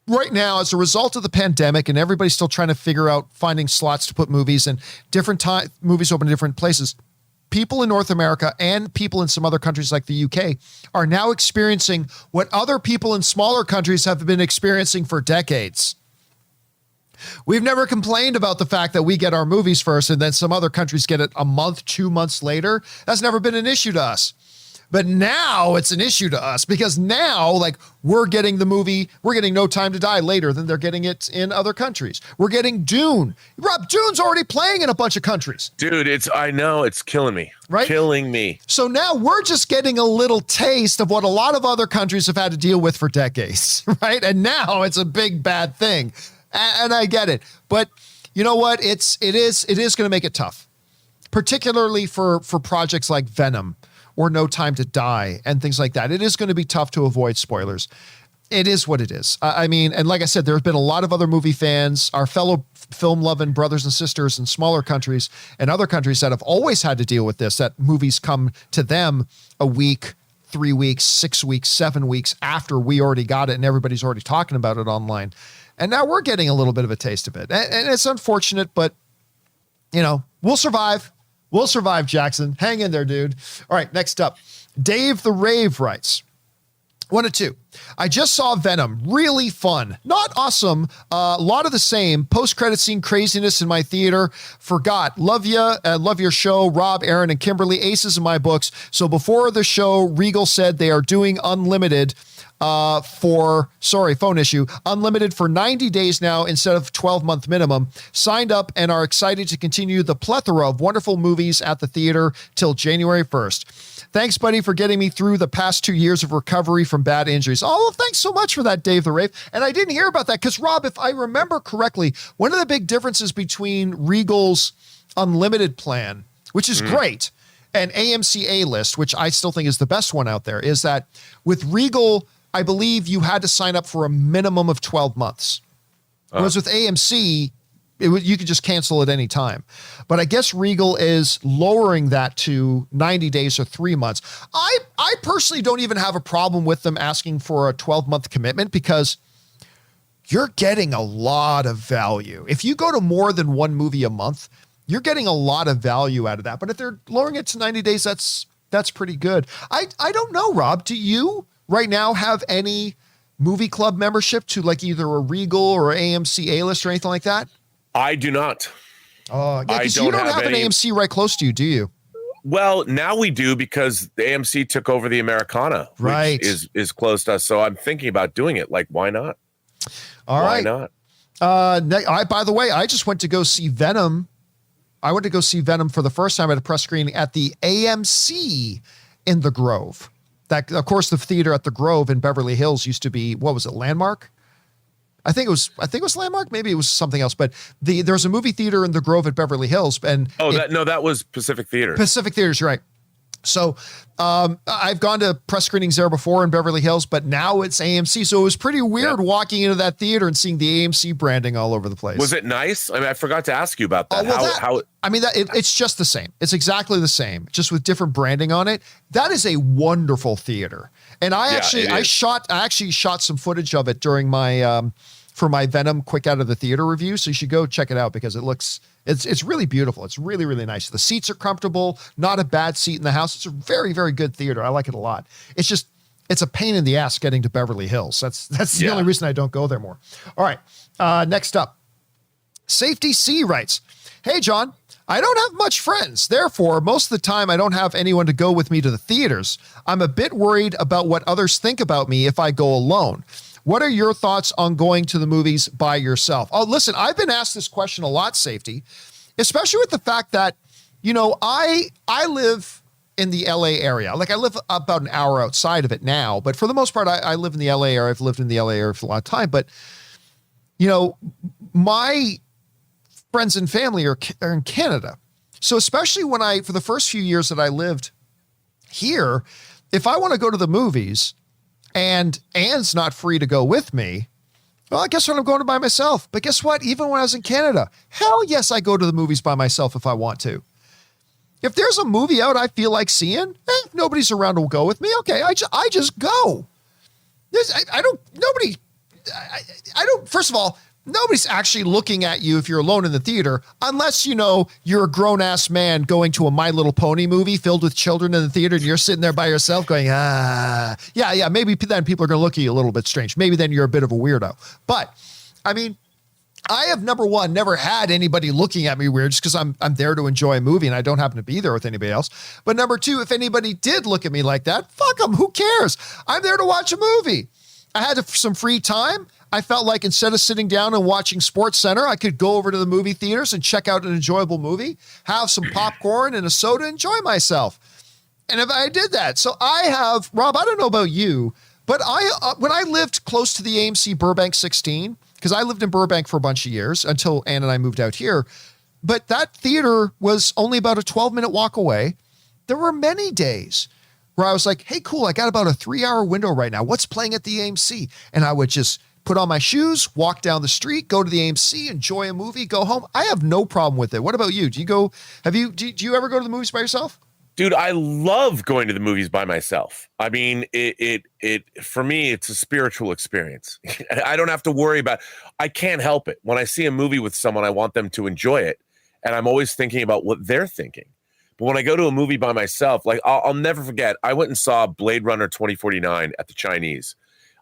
right now, as a result of the pandemic and everybody's still trying to figure out finding slots to put movies and movies open in different places, people in North America and people in some other countries like the UK are now experiencing what other people in smaller countries have been experiencing for decades. We've never complained about the fact that we get our movies first and then some other countries get it a month, 2 months later. That's never been an issue to us. But now it's an issue to us because now, like, we're getting the movie, we're getting No Time to Die later than they're getting it in other countries. We're getting Dune. Rob, Dune's already playing in a bunch of countries. Dude, I know, it's killing me. Right? Killing me. So now we're just getting a little taste of what a lot of other countries have had to deal with for decades, right? And now it's a big bad thing. And I get it. But you know what? It is going to make it tough, particularly for projects like Venom or No Time to Die and things like that. It is going to be tough to avoid spoilers. It is what it is. I mean, and like I said, there's been a lot of other movie fans, our fellow film-loving brothers and sisters in smaller countries and other countries that have always had to deal with this, that movies come to them a week, 3 weeks, 6 weeks, 7 weeks after we already got it and everybody's already talking about it online. And now we're getting a little bit of a taste of it. And it's unfortunate, but, you know, we'll survive. We'll survive, Jackson. Hang in there, dude. All right, next up. Dave the Rave writes, 1 of 2. I just saw Venom. Really fun. Not awesome. A lot of the same. Post-credit scene craziness in my theater. Forgot. Love ya. Love your show. Rob, Aaron, and Kimberly. Aces in my books. So before the show, Regal said they are doing unlimited phone issue, unlimited for 90 days now instead of 12-month minimum. Signed up and are excited to continue the plethora of wonderful movies at the theater till January 1st. Thanks, buddy, for getting me through the past 2 years of recovery from bad injuries. Oh, well, thanks so much for that, Dave the Rave. And I didn't hear about that because, Rob, if I remember correctly, one of the big differences between Regal's unlimited plan, which is great, and AMC A-List, which I still think is the best one out there, is that with Regal, I believe you had to sign up for a minimum of 12 months. Whereas with AMC, you could just cancel at any time. But I guess Regal is lowering that to 90 days or 3 months. I personally don't even have a problem with them asking for a 12-month commitment because you're getting a lot of value. If you go to more than one movie a month, you're getting a lot of value out of that. But if they're lowering it to 90 days, that's pretty good. I don't know, Rob. Do you right now have any movie club membership to like either a Regal or AMC A-List or anything like that? I do not. Oh, yeah, because you don't have an AMC right close to you, do you? Well, now we do because the AMC took over the Americana, right? Which is close to us. So I'm thinking about doing it. Like, why not? Why not? By the way, I just went to go see Venom. I went to go see Venom for the first time at a press screening at the AMC in the Grove. That, of course, the theater at the Grove in Beverly Hills used to be, what was it, Landmark? I think it was Landmark. Maybe it was something else. But there's a movie theater in the Grove at Beverly Hills, and that was Pacific Theater. Pacific Theaters, right? So I've gone to press screenings there before in Beverly Hills, but now it's AMC. So it was pretty weird walking into that theater and seeing the AMC branding all over the place. Was it nice? I mean, I forgot to ask you about that. It's just the same. It's exactly the same, just with different branding on it. That is a wonderful theater. And I actually shot some footage of it during my for my Venom Quick Out of the Theater review. So you should go check it out because it's really beautiful. It's really, really nice. The seats are comfortable, not a bad seat in the house. It's a very, very good theater. I like it a lot. It's just, it's a pain in the ass getting to Beverly Hills. That's the only reason I don't go there more. All right. Next up, Safety C writes, hey, John, I don't have much friends. Therefore, most of the time I don't have anyone to go with me to the theaters. I'm a bit worried about what others think about me if I go alone. What are your thoughts on going to the movies by yourself? Oh, listen, I've been asked this question a lot, Safety, especially with the fact that, you know, I live in the LA area. Like I live about an hour outside of it now, but for the most part, I live in the LA area. I've lived in the LA area for a lot of time, but you know, my friends and family are in Canada. So especially for the first few years that I lived here, if I want to go to the movies and Anne's not free to go with me, well, I guess what, I'm going to by myself. But guess what? Even when I was in Canada, hell yes, I go to the movies by myself if I want to. If there's a movie out I feel like seeing, if nobody's around to go with me, okay, I just go. First of all, nobody's actually looking at you if you're alone in the theater, unless, you know, you're a grown-ass man going to a My Little Pony movie filled with children in the theater and you're sitting there by yourself going, yeah, maybe then people are going to look at you a little bit strange. Maybe then you're a bit of a weirdo. But, I mean, I have, number one, never had anybody looking at me weird just because I'm there to enjoy a movie and I don't happen to be there with anybody else. But number two, if anybody did look at me like that, fuck them. Who cares? I'm there to watch a movie. I had some free time. I felt like instead of sitting down and watching Sports Center, I could go over to the movie theaters and check out an enjoyable movie, have some popcorn and a soda, enjoy myself. And if I did that, so I have, Rob, I don't know about you, but when I lived close to the AMC Burbank 16, because I lived in Burbank for a bunch of years until Ann and I moved out here, but that theater was only about a 12-minute walk away. There were many days where I was like, hey, cool, I got about a 3-hour window right now. What's playing at the AMC? And I would just put on my shoes, walk down the street, go to the AMC, enjoy a movie, go home. I have no problem with it. What about you? Do you ever go to the movies by yourself? Dude, I love going to the movies by myself. I mean, it for me, it's a spiritual experience. I don't have to worry about, I can't help it. When I see a movie with someone, I want them to enjoy it. And I'm always thinking about what they're thinking. But when I go to a movie by myself, like I'll never forget, I went and saw Blade Runner 2049 at the Chinese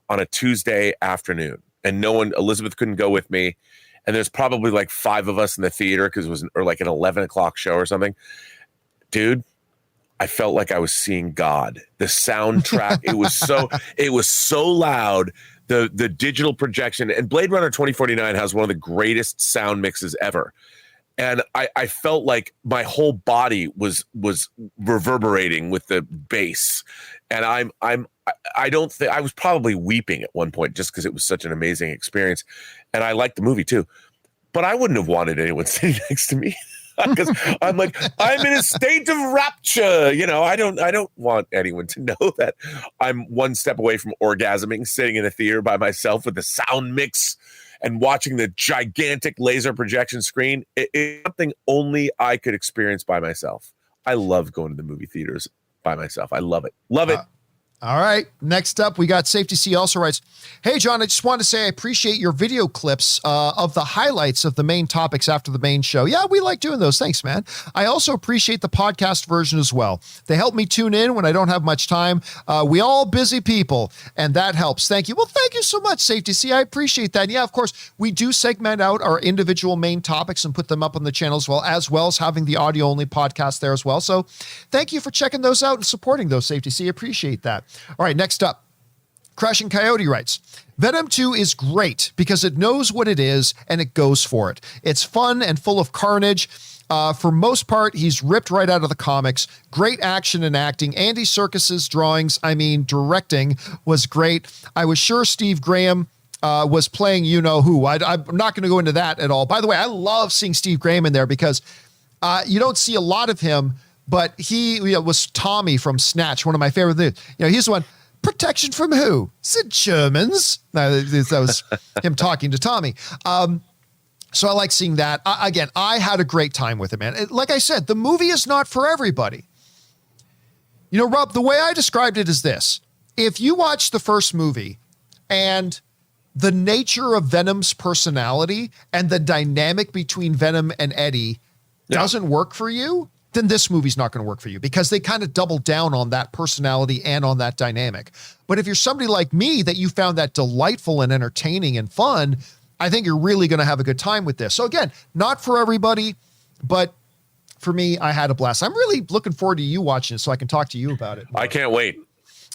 on a Tuesday afternoon. And Elizabeth couldn't go with me. And there's probably like 5 of us in the theater because it was like an 11 o'clock show or something. Dude, I felt like I was seeing God. The soundtrack, it was so loud. The digital projection, and Blade Runner 2049 has one of the greatest sound mixes ever. And I felt like my whole body was reverberating with the bass. And I don't think I was probably weeping at one point just because it was such an amazing experience. And I liked the movie too, but I wouldn't have wanted anyone sitting next to me because I'm like, I'm in a state of rapture. I don't want anyone to know that I'm one step away from orgasming, sitting in a theater by myself with the sound mix and watching the gigantic laser projection screen. It's something only I could experience by myself. I love going to the movie theaters by myself. I love it. Love it. All right. Next up, we got Safety C also writes, hey, John, I just wanted to say I appreciate your video clips of the highlights of the main topics after the main show. Yeah, we like doing those. Thanks, man. I also appreciate the podcast version as well. They help me tune in when I don't have much time. We all busy people, and that helps. Thank you. Well, thank you so much, Safety C. I appreciate that. Yeah, of course, we do segment out our individual main topics and put them up on the channel as well as having the audio-only podcast there as well. So thank you for checking those out and supporting those, Safety C. I appreciate that. All right, next up, Crashing Coyote writes, Venom 2 is great because it knows what it is and it goes for it. It's fun and full of carnage. For most part, he's ripped right out of the comics. Great action and acting. Andy Serkis's directing was great. I was sure Steve Graham was playing you-know-who. I'm not going to go into that at all. By the way, I love seeing Steve Graham in there because you don't see a lot of him, but he was Tommy from Snatch, one of my favorite things. He's the one, protection from who? The Germans. No, that was him talking to Tommy. So I like seeing that. Again, I had a great time with it, man. Like I said, the movie is not for everybody. Rob, the way I described it is this. If you watch the first movie and the nature of Venom's personality and the dynamic between Venom and Eddie doesn't work for you, then this movie's not going to work for you because they kind of double down on that personality and on that dynamic. But if you're somebody like me that you found that delightful and entertaining and fun, I think you're really going to have a good time with this. So again, not for everybody, but for me, I had a blast. I'm really looking forward to you watching it so I can talk to you about it. I can't wait.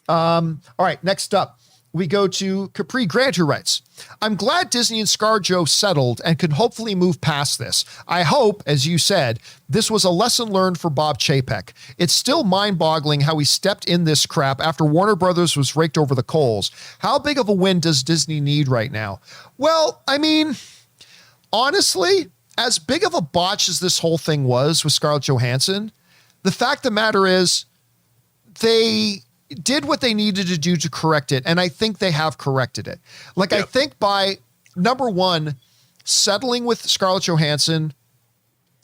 All right, next up. We go to Capri Grant, who writes, I'm glad Disney and ScarJo settled and can hopefully move past this. I hope, as you said, this was a lesson learned for Bob Chapek. It's still mind-boggling how he stepped in this crap after Warner Brothers was raked over the coals. How big of a win does Disney need right now? Well, I mean, honestly, as big of a botch as this whole thing was with Scarlett Johansson, the fact of the matter is they did what they needed to do to correct it, and I think they have corrected it. Like, I think by, number one, settling with Scarlett Johansson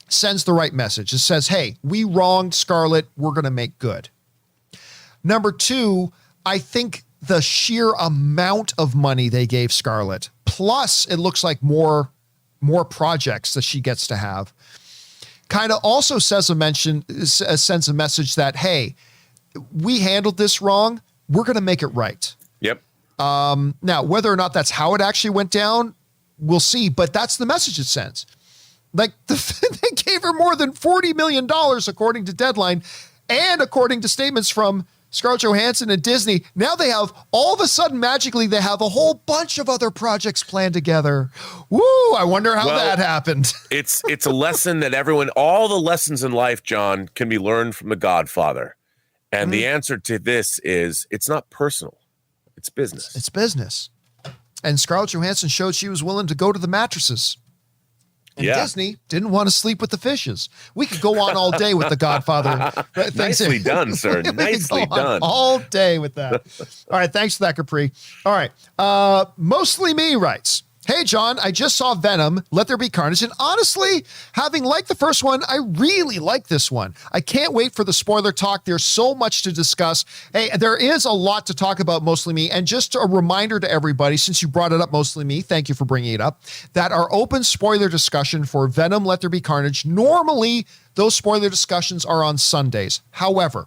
sends the right message. It says, hey, we wronged Scarlett, we're going to make good. Number two, I think the sheer amount of money they gave Scarlett, plus it looks like more projects that she gets to have, kind of also sends a message that, hey, we handled this wrong. We're going to make it right. Yep. Now, whether or not that's how it actually went down, we'll see, but that's the message it sends. Like they gave her more than $40 million according to Deadline and according to statements from Scarlett Johansson and Disney. Now they have, all of a sudden, magically, they have a whole bunch of other projects planned together. Woo! I wonder how that happened. It's a lesson that all the lessons in life, John, can be learned from The Godfather. And the answer to this is it's not personal. It's business. It's business. And Scarlett Johansson showed she was willing to go to the mattresses. And Disney didn't want to sleep with the fishes. We could go on all day with The Godfather. Nicely done, sir. Nicely done. All day with that. All right. Thanks for that, Capri. All right. Mostly Me writes, hey, John, I just saw Venom, Let There Be Carnage. And honestly, having liked the first one, I really like this one. I can't wait for the spoiler talk. There's so much to discuss. Hey, there is a lot to talk about Mostly Me. And just a reminder to everybody, since you brought it up, Mostly Me, thank you for bringing it up, that our open spoiler discussion for Venom, Let There Be Carnage, normally those spoiler discussions are on Sundays. However,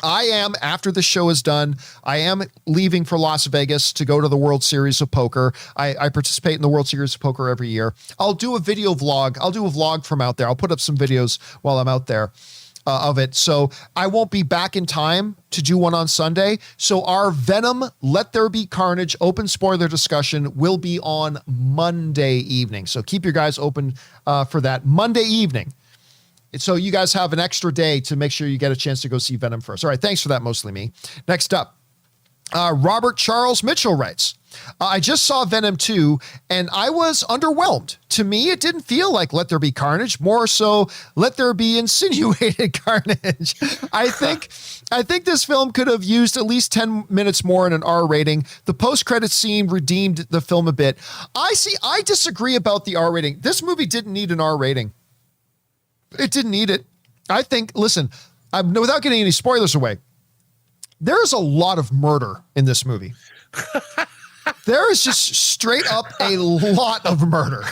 I am, after the show is done, I am leaving for Las Vegas to go to the World Series of Poker. I participate in the World Series of Poker every year. I'll do a video vlog. I'll do a vlog from out there. I'll put up some videos while I'm out there of it. So I won't be back in time to do one on Sunday. So our Venom, Let There Be Carnage open spoiler discussion will be on Monday evening. So keep your guys open for that Monday evening. So you guys have an extra day to make sure you get a chance to go see Venom first. All right, thanks for that, Mostly Me. Next up, Robert Charles Mitchell writes, I just saw Venom 2 and I was underwhelmed. To me, it didn't feel like Let There Be Carnage, more so Let There Be Insinuated Carnage. I think this film could have used at least 10 minutes more in an R rating. The post-credit scene redeemed the film a bit. I disagree about the R rating. This movie didn't need an R rating. It didn't need it. I think, listen, without getting any spoilers away, there's a lot of murder in this movie. There is just straight up a lot of murder.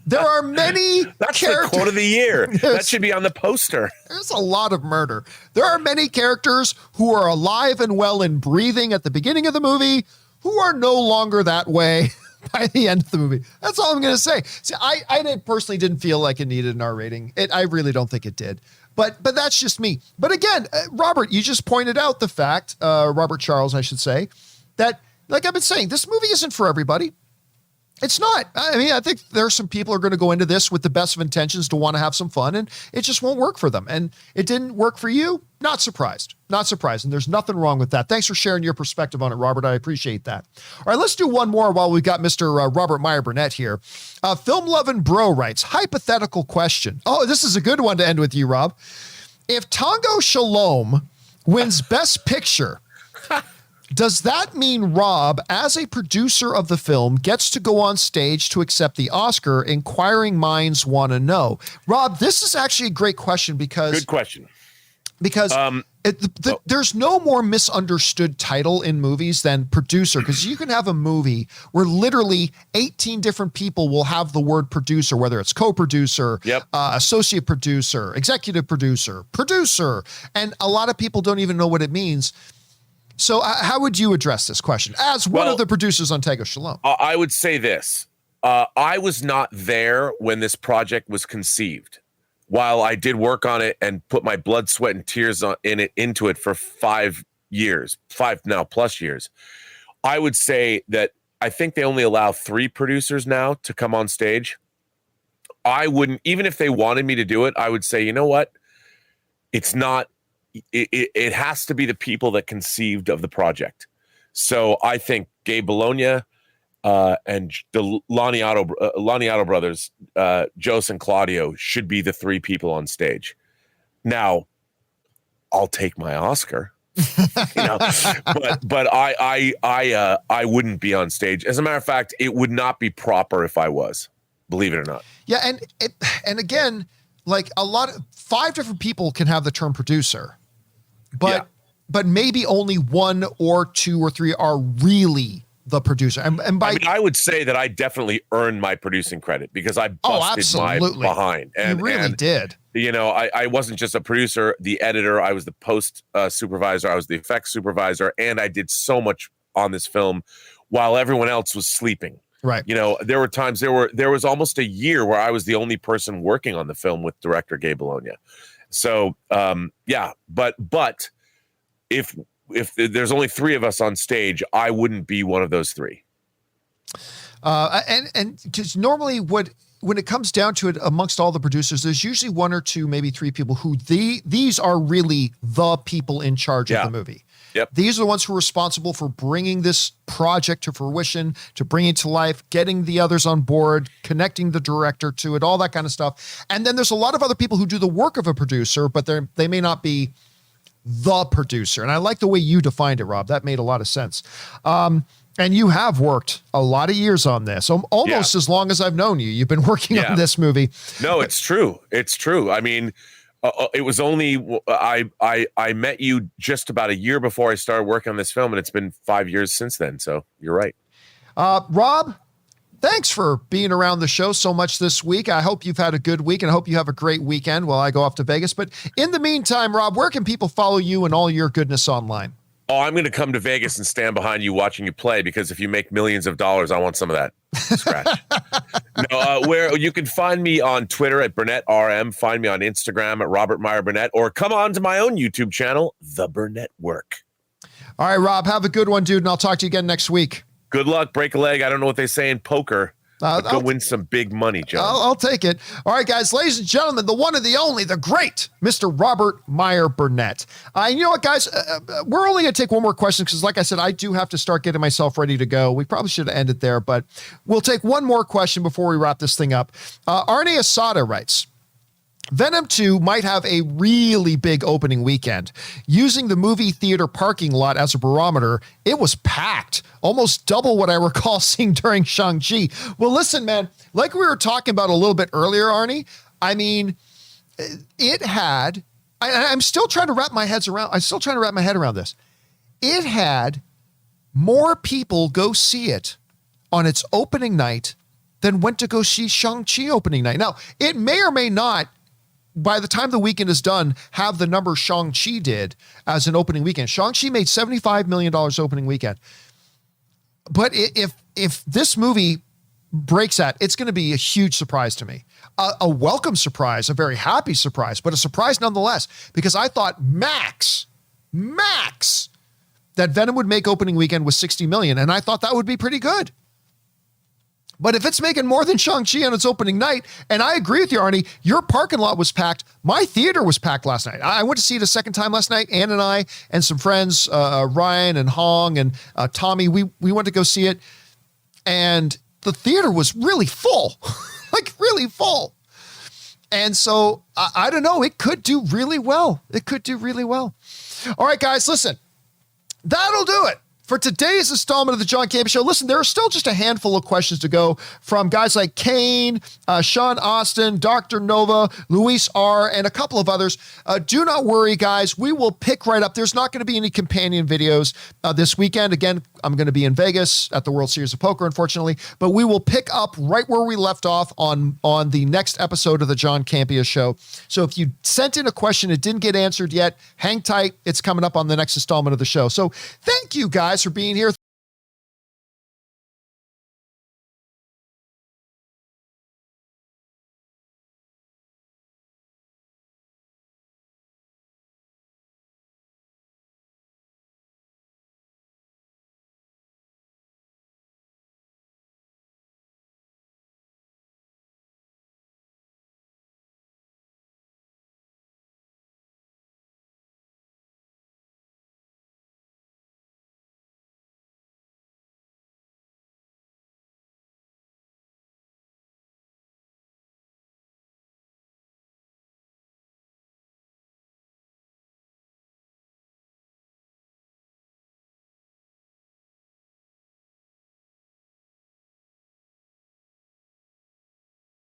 There are many That's the quote of the year. That should be on the poster. There's a lot of murder. There are many characters who are alive and well and breathing at the beginning of the movie who are no longer that way by the end of the movie. That's all I'm going to say. See, I personally didn't feel like it needed an R rating. I really don't think it did. But that's just me. But again, Robert, you just pointed out the fact, Robert Charles, I should say, that, like I've been saying, this movie isn't for everybody. It's not. I mean, I think there are some people who are going to go into this with the best of intentions to want to have some fun, and it just won't work for them. And it didn't work for you. Not surprised. Not surprised. And there's nothing wrong with that. Thanks for sharing your perspective on it, Robert. I appreciate that. All right, let's do one more while we've got Mr. Robert Meyer Burnett here. Film Lovin' Bro writes, hypothetical question. Oh, this is a good one to end with you, Rob. If Tango Shalom wins Best Picture, does that mean Rob, as a producer of the film, gets to go on stage to accept the Oscar? Inquiring minds want to know. Rob, this is actually a great question because... Good question. Because there's no more misunderstood title in movies than producer, because you can have a movie where literally 18 different people will have the word producer, whether it's co-producer, associate producer, executive producer, and a lot of people don't even know what it means. So how would you address this question as one of the producers on Tango Shalom? I would say this. I was not there when this project was conceived. While I did work on it and put my blood, sweat, and tears into it for 5 years, 5 now plus years, I would say that I think they only allow 3 producers now to come on stage. I wouldn't, even if they wanted me to do it, I would say, you know what? It's not. It has to be the people that conceived of the project. So I think Gabe Bologna and the Laniato brothers, Jose and Claudio, should be the 3 people on stage. Now, I'll take my Oscar, but I wouldn't be on stage. As a matter of fact, it would not be proper if I was, believe it or not. Yeah, and again, like 5 different people can have the term producer. But maybe only 1 or 2 or 3 are really the producer. And by I would say that I definitely earned my producing credit because I busted my behind. And, you really did. You know, I wasn't just a producer, the editor. I was the post supervisor. I was the effects supervisor. And I did so much on this film while everyone else was sleeping. Right. You know, there were times there was almost a year where I was the only person working on the film with director Gabe Bologna. So but if there's only 3 of us on stage, I wouldn't be one of those 3. And because normally when it comes down to it, amongst all the producers, there's usually 1 or 2, maybe 3 people who these are really the people in charge of the movie. Yep. These are the ones who are responsible for bringing this project to fruition, to bring it to life, getting the others on board, connecting the director to it, all that kind of stuff. And then there's a lot of other people who do the work of a producer, but they may not be the producer. And I like the way you defined it, Rob. That made a lot of sense. And you have worked a lot of years on this, almost as long as I've known you. You've been working on this movie. No, it's true. It's true. I mean, it was only I met you just about a year before I started working on this film, and it's been 5 years since then. So you're right. Rob, thanks for being around the show so much this week. I hope you've had a good week, and I hope you have a great weekend while I go off to Vegas. But in the meantime, Rob, where can people follow you and all your goodness online? Oh, I'm going to come to Vegas and stand behind you watching you play, because if you make millions of dollars, I want some of that scratch. Where you can find me on Twitter at BurnettRM, find me on Instagram at Robert Meyer Burnett, or come on to my own YouTube channel, The Burnett Work. All right, Rob, have a good one, dude, and I'll talk to you again next week. Good luck. Break a leg. I don't know what they say in poker. Go win some big money, John. I'll take it. All right, guys, ladies and gentlemen, the one and the only, the great Mr. Robert Meyer Burnett. And you know what, guys? We're only going to take one more question because, like I said, I do have to start getting myself ready to go. We probably should have ended there, but we'll take one more question before we wrap this thing up. Arne Asada writes, Venom 2 might have a really big opening weekend. Using the movie theater parking lot as a barometer, it was packed, almost double what I recall seeing during Shang-Chi. Well, listen, man, like we were talking about a little bit earlier, Arnie, I mean, it had, I'm still trying to wrap my head around this. It had more people go see it on its opening night than went to go see Shang-Chi opening night. Now, it may or may not, by the time the weekend is done, have the number Shang-Chi did as an opening weekend. Shang-Chi made $75 million opening weekend. But if this movie breaks that, it's going to be a huge surprise to me. A welcome surprise, a very happy surprise, but a surprise nonetheless, because I thought max, that Venom would make opening weekend was 60 million, and I thought that would be pretty good. But if it's making more than Shang-Chi on its opening night, and I agree with you, Arnie, your parking lot was packed. My theater was packed last night. I went to see it a second time last night. Ann and I and some friends, Ryan and Hong and Tommy, we went to go see it. And the theater was really full, like really full. And so I don't know, it could do really well. All right, guys, listen, that'll do it for today's installment of the John Campea Show. Listen, there are still just a handful of questions to go from guys like Kane, Sean Austin, Dr. Nova, Luis R., and a couple of others. Do not worry, guys. We will pick right up. There's not going to be any companion videos this weekend. Again, I'm going to be in Vegas at the World Series of Poker, unfortunately, but we will pick up right where we left off on the next episode of the John Campea Show. So if you sent in a question, it didn't get answered yet, hang tight. It's coming up on the next installment of the show. So thank you, guys, for being here.